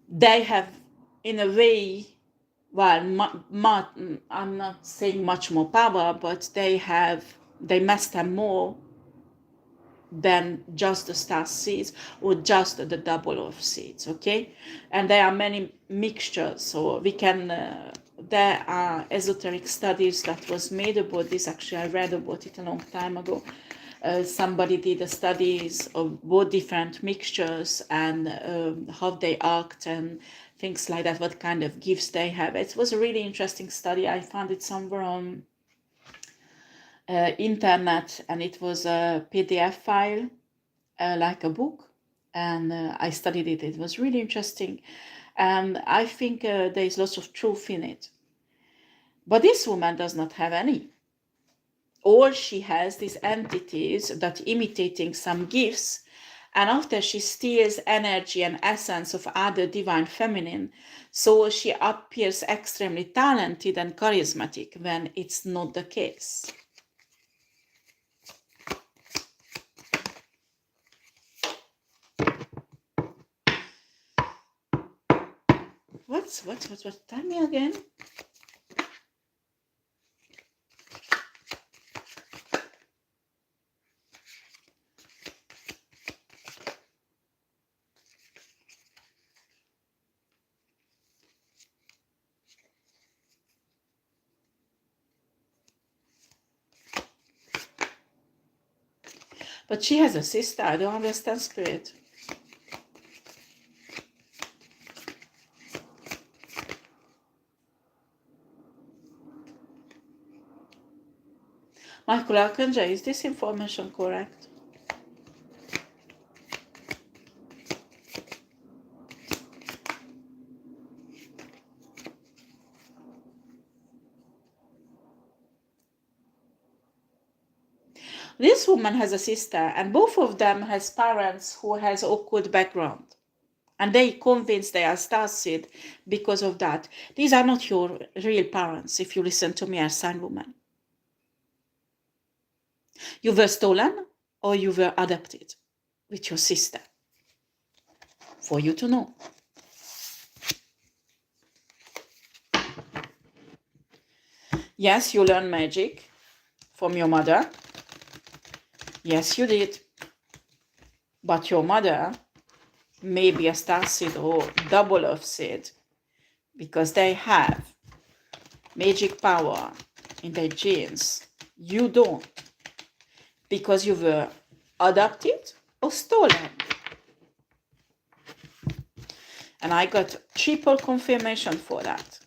they have, in a way, well, I'm not saying much more power, but they master more than just the star seeds or just the double of seeds. Okay, and there are many mixtures, so we can there are esoteric studies that was made about this. Actually, I read about it a long time ago. Somebody did a studies of both different mixtures and how they act and things like that, what kind of gifts they have. It was a really interesting study. I found it somewhere on internet, and it was a PDF file, like a book, and I studied it. It was really interesting, and I think there is lots of truth in it. But this woman does not have any. All she has these entities that imitating some gifts, and after she steals energy and essence of other divine feminine, so she appears extremely talented and charismatic when it's not the case. What? Tell me again. But she has a sister. I don't understand, Spirit. Michael Arcangel, is this information correct? This woman has a sister, and both of them has parents who has occult background. And they convinced they are starseed because of that. These are not your real parents, if you listen to me as sign woman. You were stolen or you were adopted with your sister. For you to know. Yes, you learn magic from your mother. Yes, you did. But your mother may be a starseed or double of seed, because they have magic power in their genes. You don't, because you were adopted or stolen. And I got triple confirmation for that.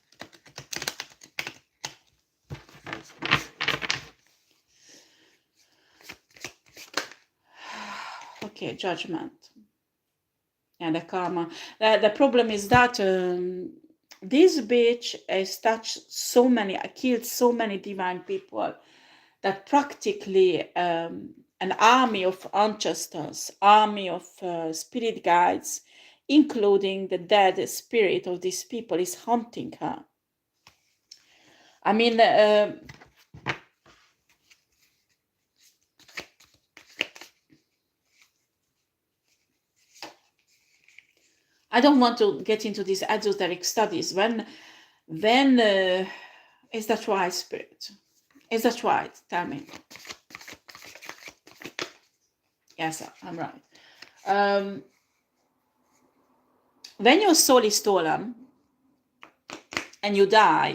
Okay, judgment. And the karma. The problem is that this bitch has touched so many, killed so many divine people, that practically an army of ancestors, army of spirit guides, including the dead spirit of these people, is haunting her. I mean, I don't want to get into these esoteric studies. When is that right, Spirit? Is that right? Tell me. Yes, I'm right. When your soul is stolen and you die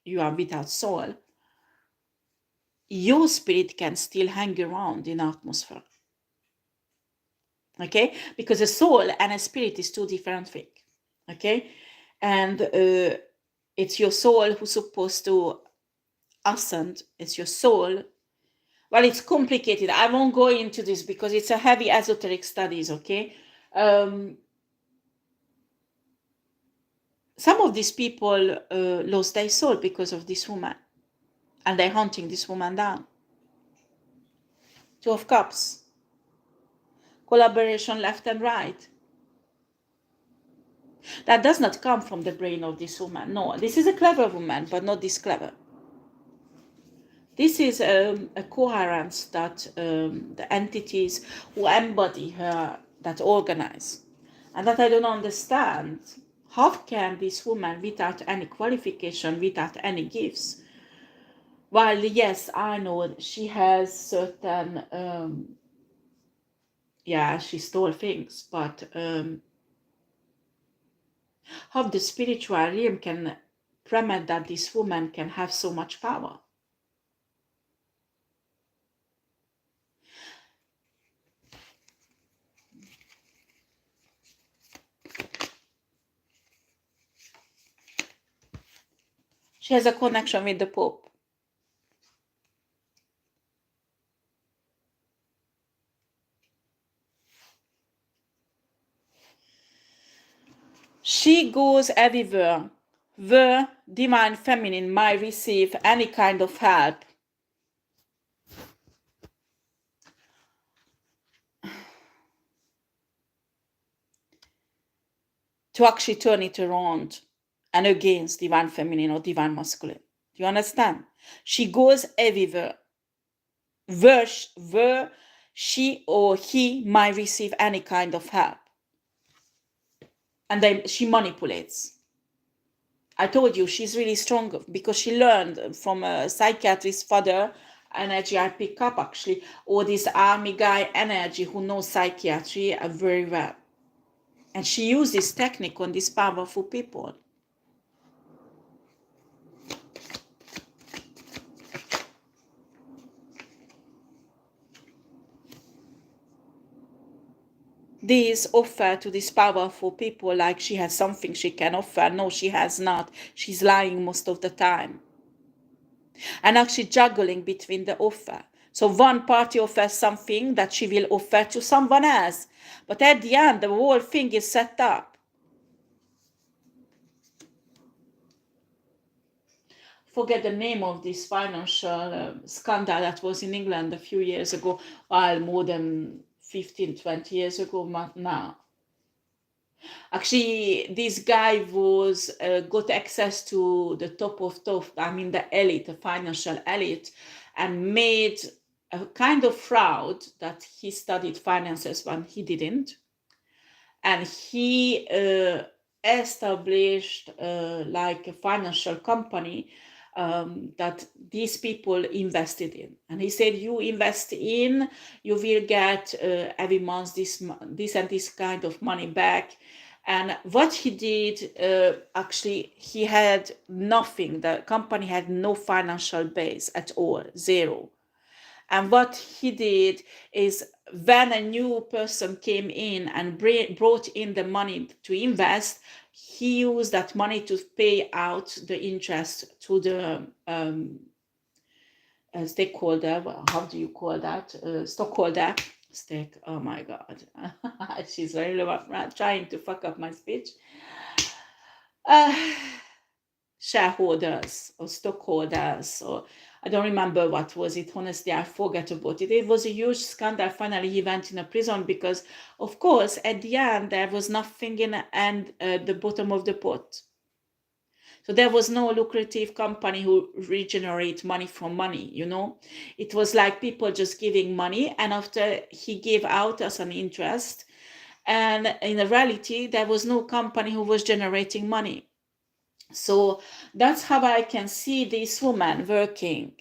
you are without soul, your spirit can still hang around in atmosphere. Okay, because a soul and a spirit is two different things. Okay, and it's your soul who's supposed to ascend. It's your soul. Well, it's complicated. I won't go into this because it's a heavy esoteric studies. Okay, some of these people lost their soul because of this woman, and they're hunting this woman down. Two of Cups. Collaboration left and right. That does not come from the brain of this woman. No, this is a clever woman, but not this clever. This is a coherence that the entities who embody her, that organize. And that I don't understand. How can this woman, without any qualification, without any gifts, while yes, I know she has certain, she stole things, but how the spiritual realm can premise that this woman can have so much power. She has a connection with the Pope. She goes everywhere where divine feminine might receive any kind of help. To actually turn it around and against divine feminine or divine masculine. Do you understand? She goes everywhere where she or he might receive any kind of help. And then she manipulates. I told you she's really strong because she learned from a psychiatrist father energy I pick up actually, or this army guy energy who knows psychiatry very well. And she used this technique on these powerful people. This offer to these powerful people like she has something she can offer. No, she has not. She's lying most of the time. And actually juggling between the offer. So one party offers something that she will offer to someone else. But at the end, the whole thing is set up. Forget the name of this financial scandal that was in England a few years ago, well, more than 15, 20 years ago now. Actually, this guy was got access to the top of top, I mean the elite, the financial elite, and made a kind of fraud that he studied finances when he didn't. And he established like a financial company that these people invested in. And he said, you invest in, you will get every month this and this kind of money back. And what he did, actually, he had nothing. The company had no financial base at all, zero. And what he did is when a new person came in and brought in the money to invest, he used that money to pay out the interest to the stakeholder. Well, how do you call that? Stockholder. Oh my God. She's really trying to fuck up my speech. Shareholders or stockholders, or I don't remember what was it. Honestly, I forget about it. It was a huge scandal. Finally, he went in a prison because, of course, at the end, there was nothing in and the bottom of the pot. So there was no lucrative company who regenerate money from money, you know. It was like people just giving money, and after he gave out as an interest, and in reality, there was no company who was generating money. So that's how I can see this woman working.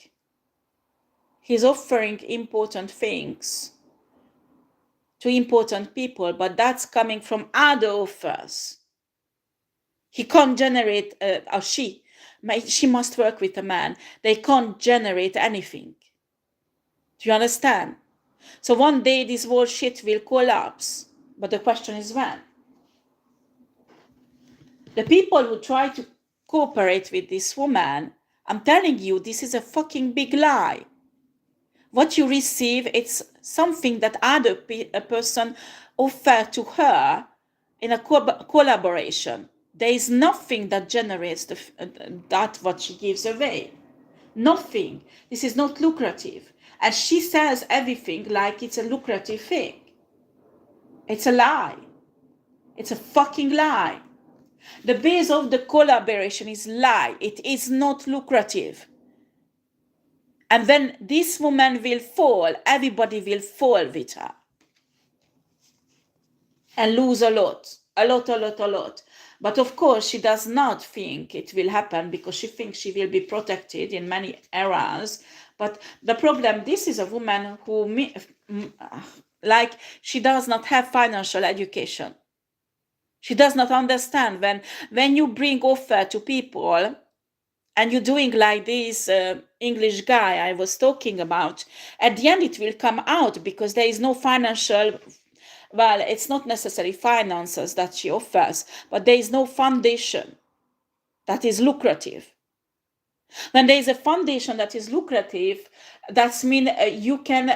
He's offering important things to important people, but that's coming from other offers. He can't generate, or she must work with a man. They can't generate anything. Do you understand? So one day this whole shit will collapse. But the question is when? The people who try to cooperate with this woman, I'm telling you, this is a fucking big lie. What you receive, it's something that a person offer to her in a collaboration. There is nothing that generates that what she gives away. Nothing. This is not lucrative. And she says everything like it's a lucrative thing. It's a lie. It's a fucking lie. The base of the collaboration is lie. It is not lucrative. And when this woman will fall, everybody will fall with her. And lose a lot. A lot. But of course, she does not think it will happen because she thinks she will be protected in many areas. But the problem, this is a woman who, like, she does not have financial education. She does not understand when you bring offer to people, and you're doing like this English guy I was talking about, at the end it will come out, because there is no financial, well, it's not necessarily finances that she offers, but there is no foundation that is lucrative. When there is a foundation that is lucrative, that's mean you can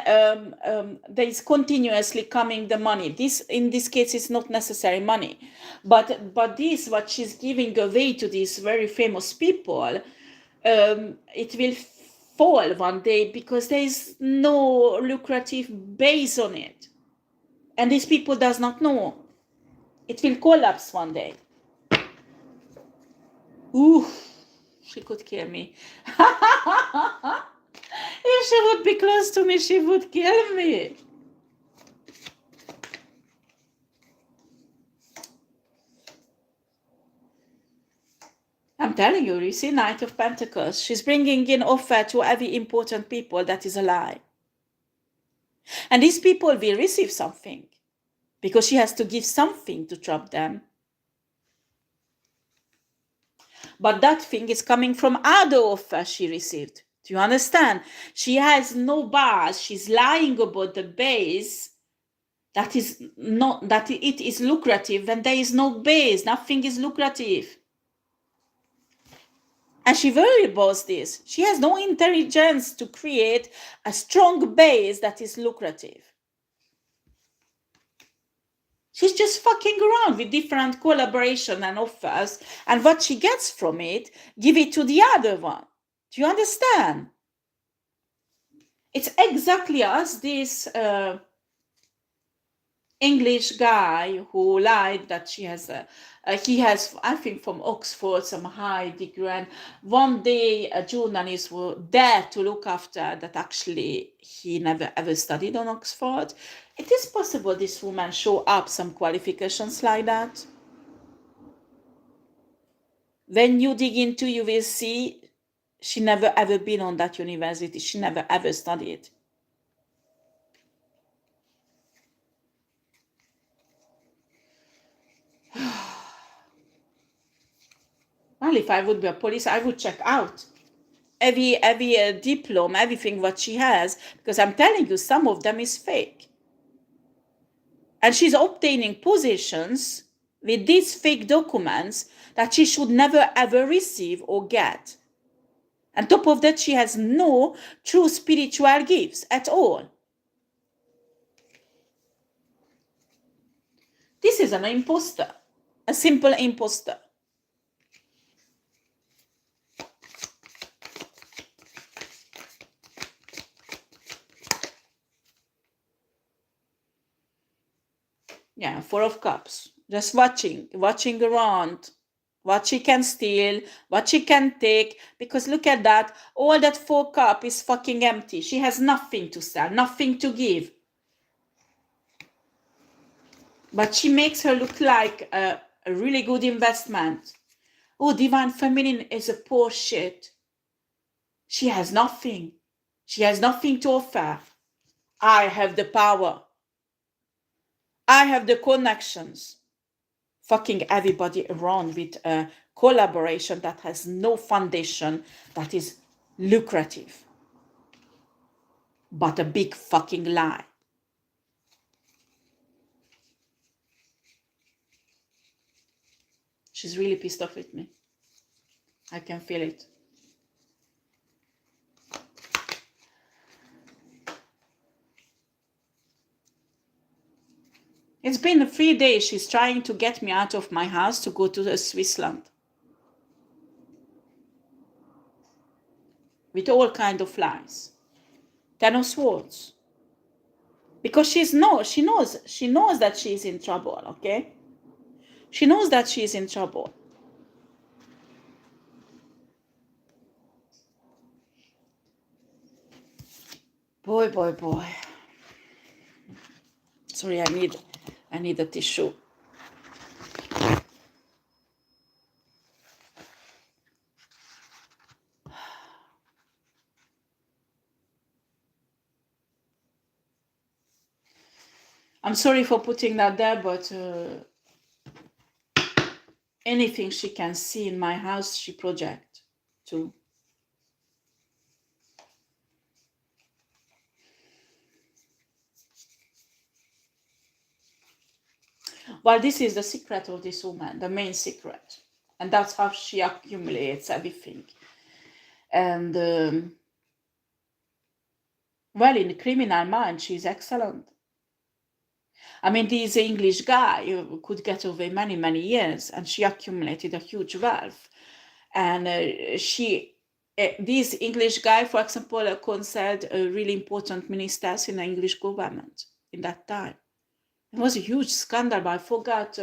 there is continuously coming the money. This, in this case, is not necessary money, but this, what she's giving away to these very famous people, it will fall one day, because there is no lucrative base on it, and these people does not know. It will collapse one day. Ooh, she could kill me. If she would be close to me, she would kill me. I'm telling you, you see, Knight of Pentacles. She's bringing in offer to every important people. That is a lie. And these people will receive something, because she has to give something to trap them. But that thing is coming from other offers she received. Do you understand? She has no base. She's lying about the base that is not, that it is lucrative, when there is no base. Nothing is lucrative. And she worries about this. She has no intelligence to create a strong base that is lucrative. She's just fucking around with different collaboration and offers, and what she gets from it, give it to the other one. Do you understand? It's exactly as this English guy who lied that she has he has, I think, from Oxford, some high degree, and one day a journalist will dare to look after that actually he never ever studied on Oxford. It is possible this woman show up some qualifications like that. When you dig into, you will see she never ever been on that university. She never ever studied. Well, if I would be a police, I would check out every diploma, everything what she has, because I'm telling you, some of them is fake. And she's obtaining positions with these fake documents that she should never ever receive or get. On top of that, she has no true spiritual gifts at all. This is an imposter, a simple imposter. Yeah, Four of Cups. Just watching around what she can steal, what she can take, because look at that. All that 4 cup is fucking empty. She has nothing to sell, nothing to give. But she makes her look like a really good investment. Oh, Divine Feminine is a poor shit. She has nothing. She has nothing to offer. I have the power. I have the connections. Fucking everybody around with a collaboration that has no foundation, that is lucrative. But a big fucking lie. She's really pissed off with me. I can feel it. It's been 3 days she's trying to get me out of my house to go to Switzerland. With all kind of lies. 10 of Swords. Because she knows that she's in trouble, okay? She knows that she's in trouble. Boy. Sorry, I need a tissue. I'm sorry for putting that there, but anything she can see in my house, she projects too. Well, this is the secret of this woman, the main secret. And that's how she accumulates everything. And, well, in the criminal mind, she's excellent. I mean, this English guy could get away many, many years, and she accumulated a huge wealth. And this English guy, for example, considered really important ministers in the English government in that time. It was a huge scandal, but I forgot.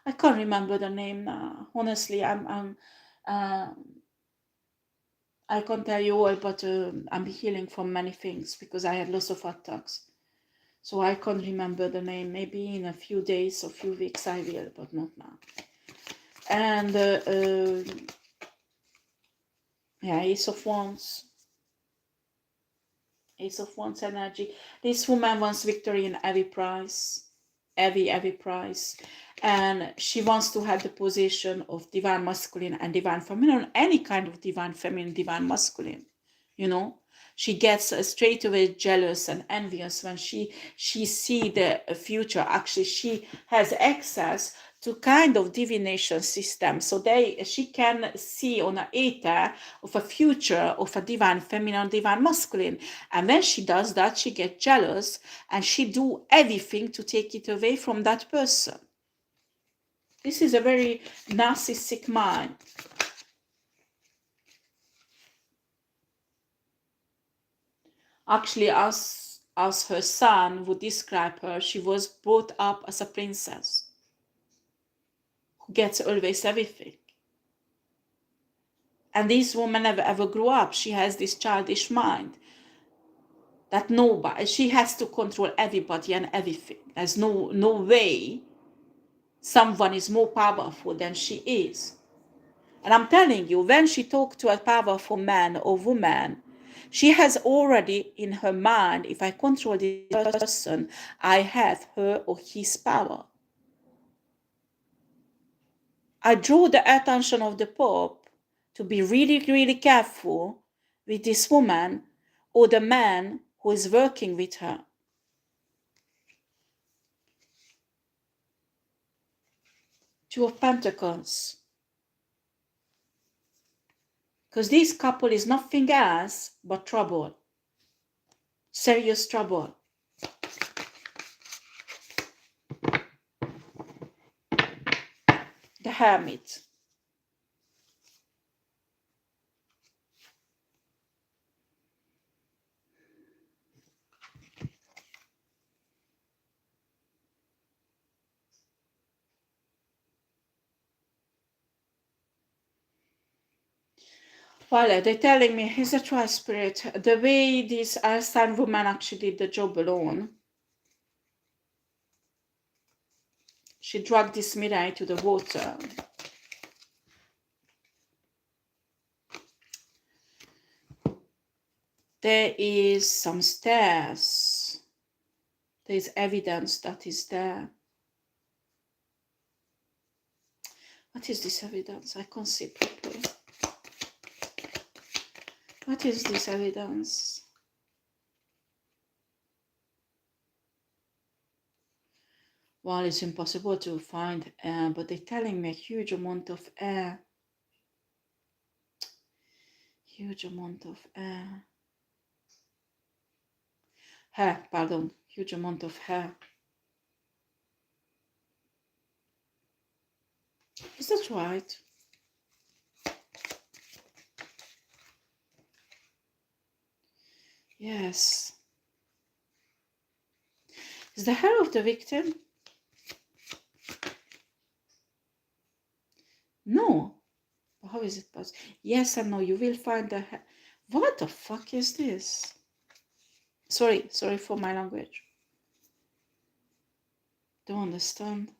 I can't remember the name now. Honestly, I can't tell you all, but I'm healing from many things because I had lots of attacks. So I can't remember the name. Maybe in a few days or few weeks I will, but not now. And yeah, Ace of Wands. Ace of Wands energy. This woman wants victory in every price. Every price. And she wants to have the position of divine masculine and divine feminine, any kind of divine feminine, divine masculine. You know, she gets straight away jealous and envious when she see the future. Actually, she has access to kind of divination system, so she can see on an ether of a future of a divine feminine, divine masculine. And when she does that, she gets jealous and she do everything to take it away from that person. This is a very narcissistic mind. Actually, as her son would describe her, she was brought up as a princess who gets always everything. And this woman never ever grew up. She has this childish mind that she has to control everybody and everything. There's no way someone is more powerful than she is. And I'm telling you, when she talks to a powerful man or woman, she has already in her mind, if I control this person, I have her or his power. I draw the attention of the Pope to be really, really careful with this woman or the man who is working with her. Two of Pentacles. Because this couple is nothing else but trouble. Serious trouble. The Hermit. Well, they're telling me he's a trial spirit. The way this Einstein woman actually did the job alone, she dragged this mirror into the water. There is some stairs. There is evidence that is there. What is this evidence? I can't see properly. What is this evidence? Well, it's impossible to find air, but they're telling me a huge amount of air. Huge amount of air. Hair, pardon. Huge amount of hair. Is that right? Yes. Is the hair of the victim? No. How is it possible? Yes and no. You will find the hair. What the fuck is this? Sorry for my language. Don't understand.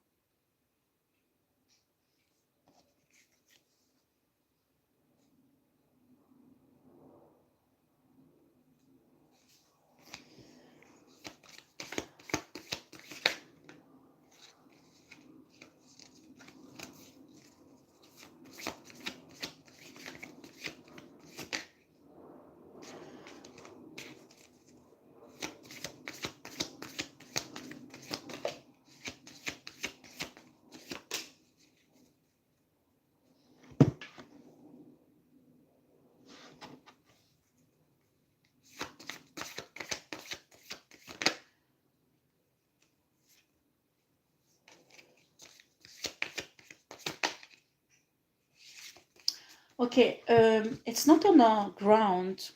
Okay, it's not on the ground,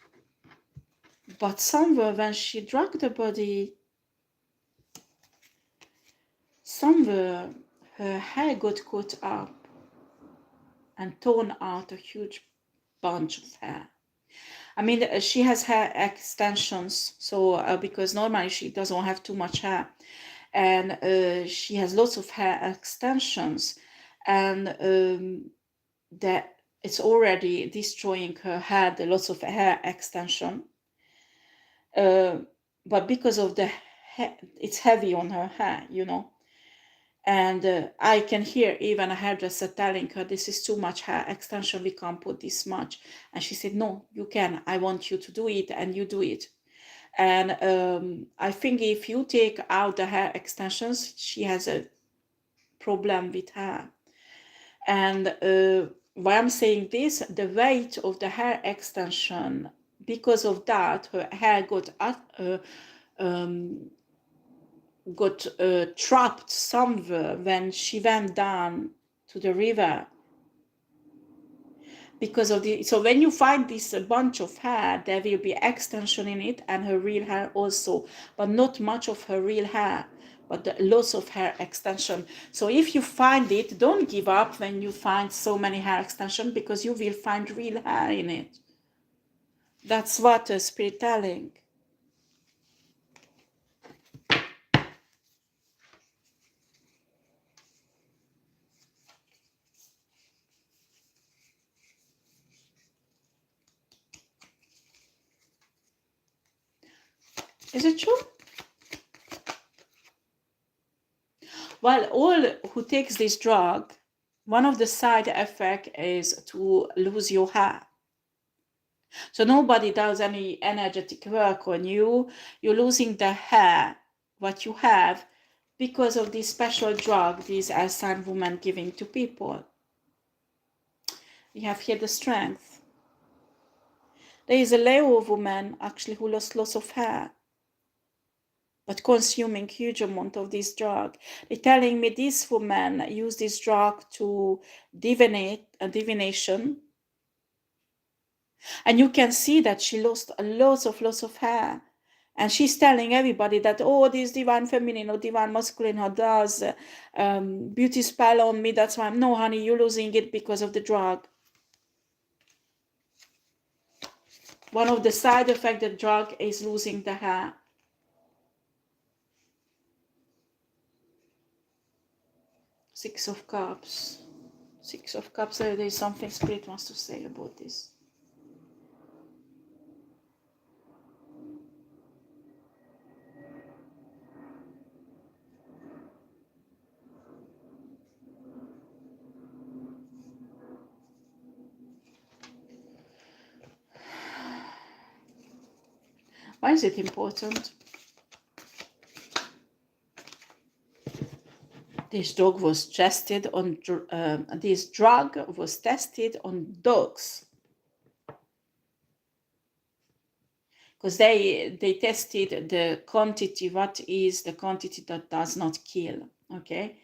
but somewhere when she dragged the body, somewhere her hair got caught up and torn out a huge bunch of hair. I mean, she has hair extensions, so because normally she doesn't have too much hair, and she has lots of hair extensions, and that it's already destroying her hair, the lots of hair extension. But because of the it's heavy on her hair, you know. And I can hear even a hairdresser telling her, this is too much hair extension, we can't put this much. And she said, no, you can, I want you to do it, and you do it. And I think if you take out the hair extensions, she has a problem with hair. And why I'm saying this, the weight of the hair extension, because of that, her hair got trapped somewhere when she went down to the river. Because of the, so when you find this bunch of hair, there will be extension in it and her real hair also, but not much of her real hair, but lots of hair extension. So if you find it, don't give up when you find so many hair extension, because you will find real hair in it. That's what a spirit telling. Is it true? Well, all who takes this drug, one of the side effects is to lose your hair. So nobody does any energetic work on you. You're losing the hair, what you have, because of this special drug these Alzheimer women giving to people. We have here the strength. There is a Leo woman actually who lost lots of hair, but consuming huge amount of this drug. They're telling me this woman used this drug to divination, and you can see that she lost lots of hair. And she's telling everybody that, oh, this divine feminine or divine masculine who does beauty spell on me, that's why. No, honey, you're losing it because of the drug. One of the side effects of the drug is losing the hair. Six of Cups. Six of Cups, there is something Spirit wants to say about this. Why is it important? This drug was tested on dogs, because they tested the quantity, what is the quantity that does not kill, okay?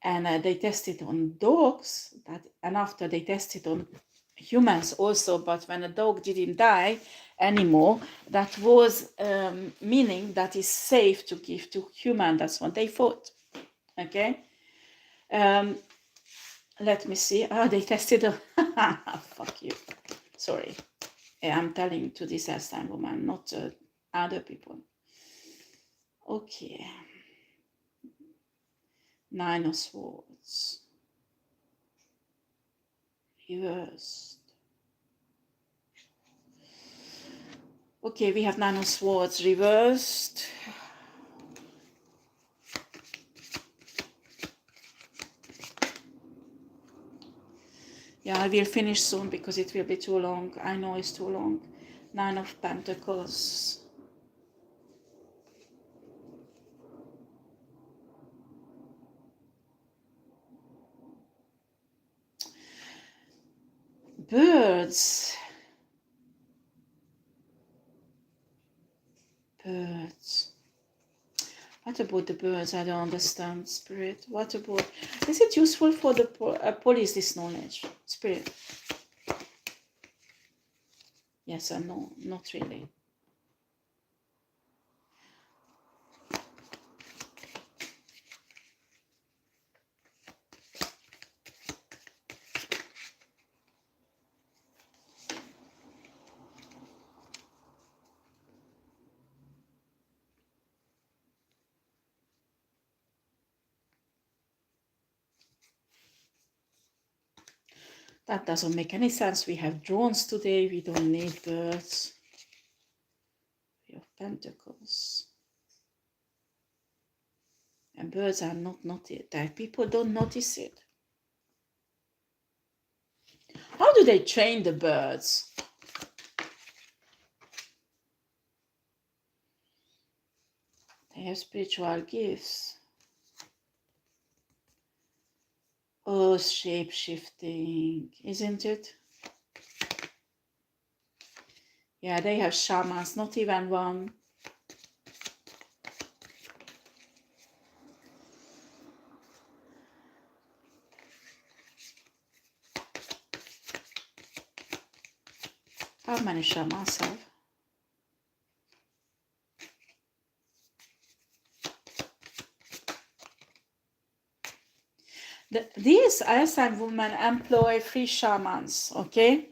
And they tested on dogs, and after they tested on humans also, but when a dog didn't die anymore, that was meaning that is safe to give to human. That's what they thought, okay? Let me see. They tested fuck you, sorry. I'm telling to this Alzheimer woman, not other people. Okay. Nine of Swords. Reversed. Okay, we have Nine of Swords reversed. Yeah, I will finish soon because it will be too long. I know it's too long. Nine of Pentacles. Birds. Birds. What about the birds? I don't understand, Spirit. What about... Is it useful for the police, this knowledge, Spirit? Yes or no? Not really. That doesn't make any sense. We have drones today. We don't need birds. Three of Pentacles. And birds are not noticed. That people don't notice it. How do they train the birds? They have spiritual gifts. Oh, shape-shifting, isn't it? Yeah, they have shamans, not even one. How many shamans have? These Aslan women employ free shamans, okay?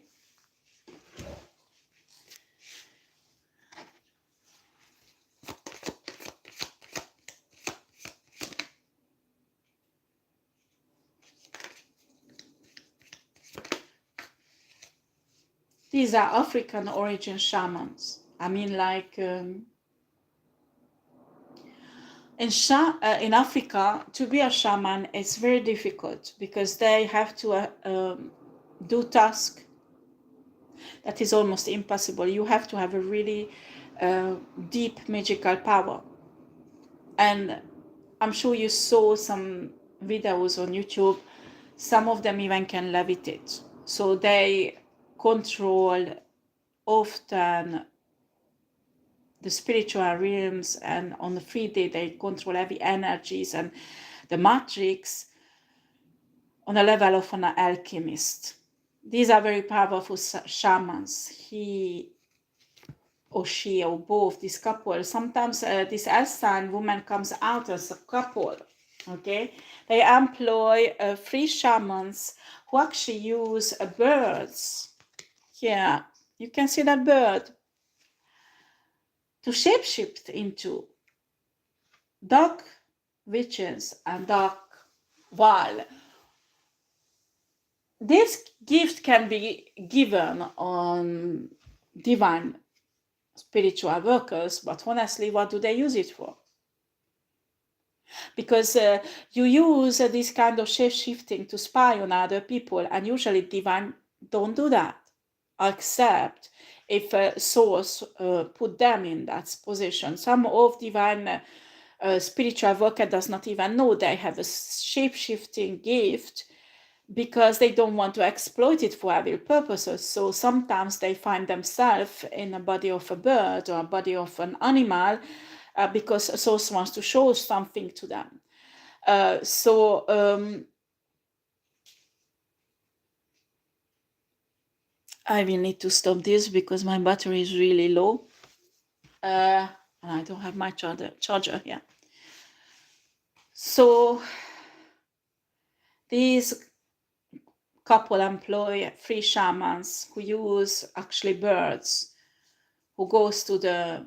These are African origin shamans. I mean, like in Africa, to be a shaman, it's very difficult because they have to do tasks that is almost impossible. You have to have a really deep magical power. And I'm sure you saw some videos on YouTube. Some of them even can levitate. So they control often the spiritual realms, and on the free day they control heavy energies and the matrix on the level of an alchemist. These are very powerful shamans. He or she or both, this couple, sometimes this Aslan woman comes out as a couple, okay? They employ free shamans who actually use birds. Yeah, you can see that bird to shapeshift into dark witches and dark wild. This gift can be given on divine spiritual workers, but honestly, what do they use it for? Because you use this kind of shape-shifting to spy on other people, and usually divine don't do that, except if a source put them in that position. Some of divine spiritual worker does not even know they have a shape-shifting gift because they don't want to exploit it for evil purposes. So sometimes they find themselves in a body of a bird or a body of an animal because a source wants to show something to them. I will need to stop this because my battery is really low. And I don't have my charger here. So these couple employ free shamans who use actually birds, who goes to the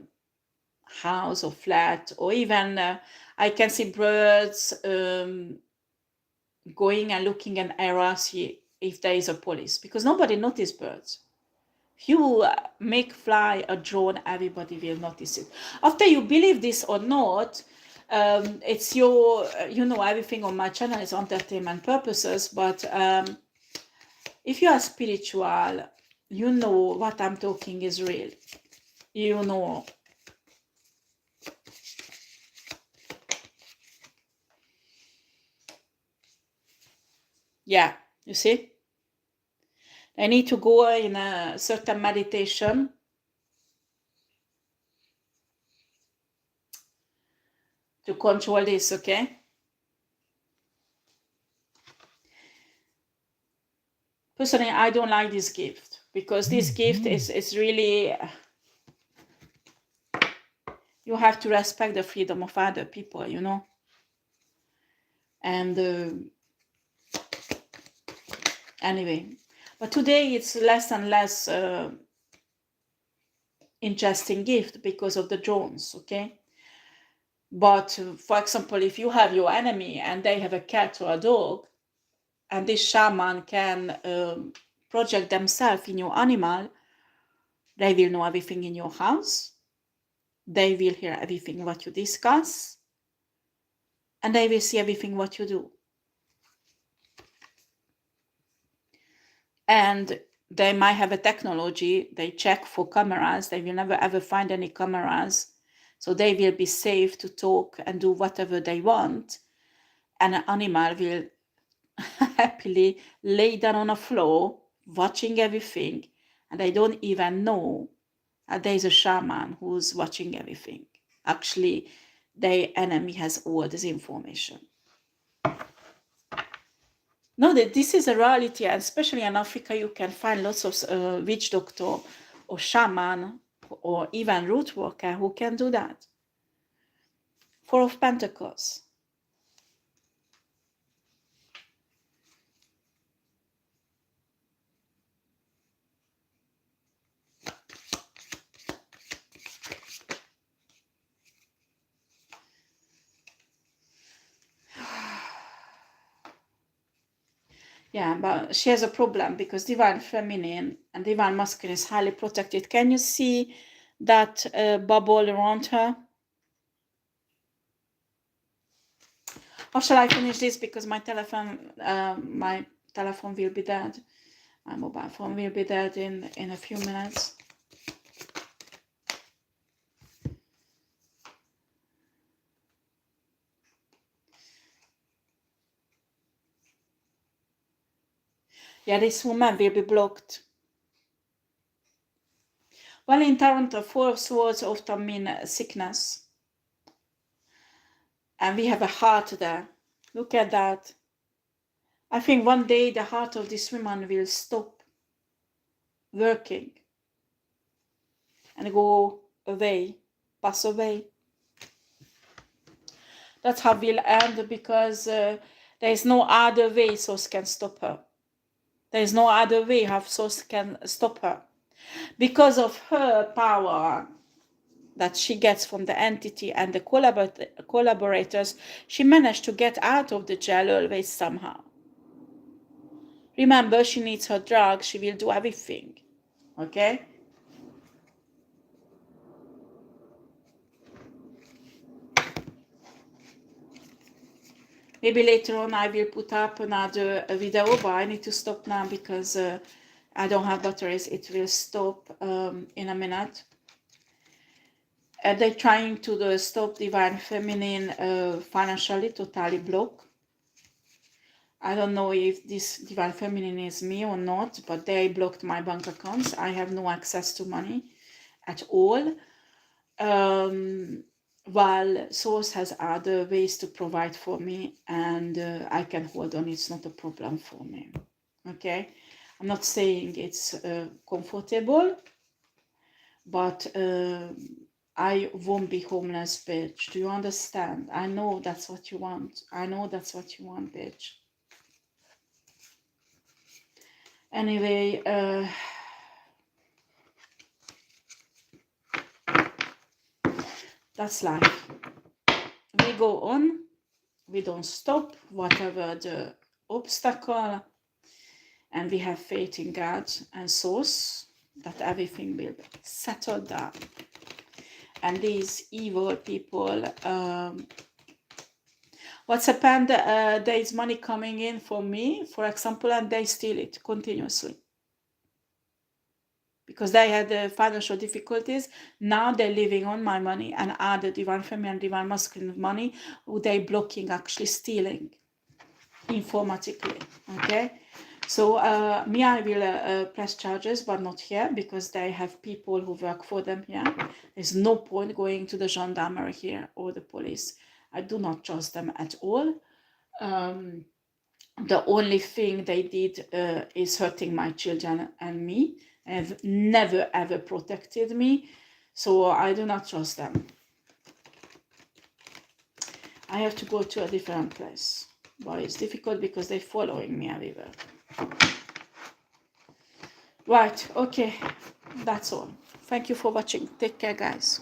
house or flat, or even I can see birds going and looking in areas if there is a police, because nobody notices birds. If you make fly a drone, everybody will notice it. After you believe this or not, it's your, everything on my channel is entertainment purposes, but if you are spiritual, you know what I'm talking is real. You know. Yeah, you see? I need to go in a certain meditation to control this, okay? Personally, I don't like this gift. because this gift is really, you have to respect the freedom of other people, you know. And anyway, but today it's less and less interesting gift because of the drones, okay? But for example, if you have your enemy and they have a cat or a dog, and this shaman can project themselves in your animal, they will know everything in your house, they will hear everything what you discuss, and they will see everything what you do. And they might have a technology, they check for cameras, they will never ever find any cameras, so they will be safe to talk and do whatever they want, and an animal will happily lay down on a floor watching everything, and they don't even know that there's a shaman who's watching everything. Actually, their enemy has all this information. No, that this is a reality, and especially in Africa, you can find lots of witch doctor or shaman or even root worker who can do that. Four of Pentacles. Yeah, but she has a problem because divine feminine and divine masculine is highly protected. Can you see that bubble around her? Or shall I finish this because my telephone will be dead. My mobile phone will be dead in a few minutes. Yeah, this woman will be blocked. Well, in Toronto, Four of Swords often mean sickness. And we have a heart there. Look at that. I think one day the heart of this woman will stop working and go away, pass away. That's how we'll end, because there is no other way Source can stop her. There is no other way how Source can stop her. Because of her power that she gets from the entity and the collaborators, she managed to get out of the jail always somehow. Remember, she needs her drugs, she will do everything. Okay? Maybe later on I will put up another video, but I need to stop now because I don't have batteries. It will stop in a minute. They're trying to stop Divine Feminine financially, totally block. I don't know if this Divine Feminine is me or not, but they blocked my bank accounts. I have no access to money at all. While Source has other ways to provide for me, and I can hold on. It's not a problem for me. Okay? I'm not saying it's comfortable, but I won't be homeless, bitch. Do you understand? I know that's what you want. I know that's what you want, bitch. Anyway, that's life. We go on. We don't stop, whatever the obstacle. And we have faith in God and Source that everything will settle down. And these evil people, what's happened, there is money coming in for me, for example, and they steal it continuously. Because they had financial difficulties, now they're living on my money, and other Divine Feminine and Divine Masculine money, who they're blocking, actually stealing informatically, okay? So me, I will press charges, but not here, because they have people who work for them here. There's no point going to the gendarmerie here or the police. I do not trust them at all. The only thing they did is hurting my children and me. have never ever protected me, so I do not trust them. I have to go to a different place. But it's difficult because they're following me everywhere. Right, okay, that's all. Thank you for watching. Take care, guys.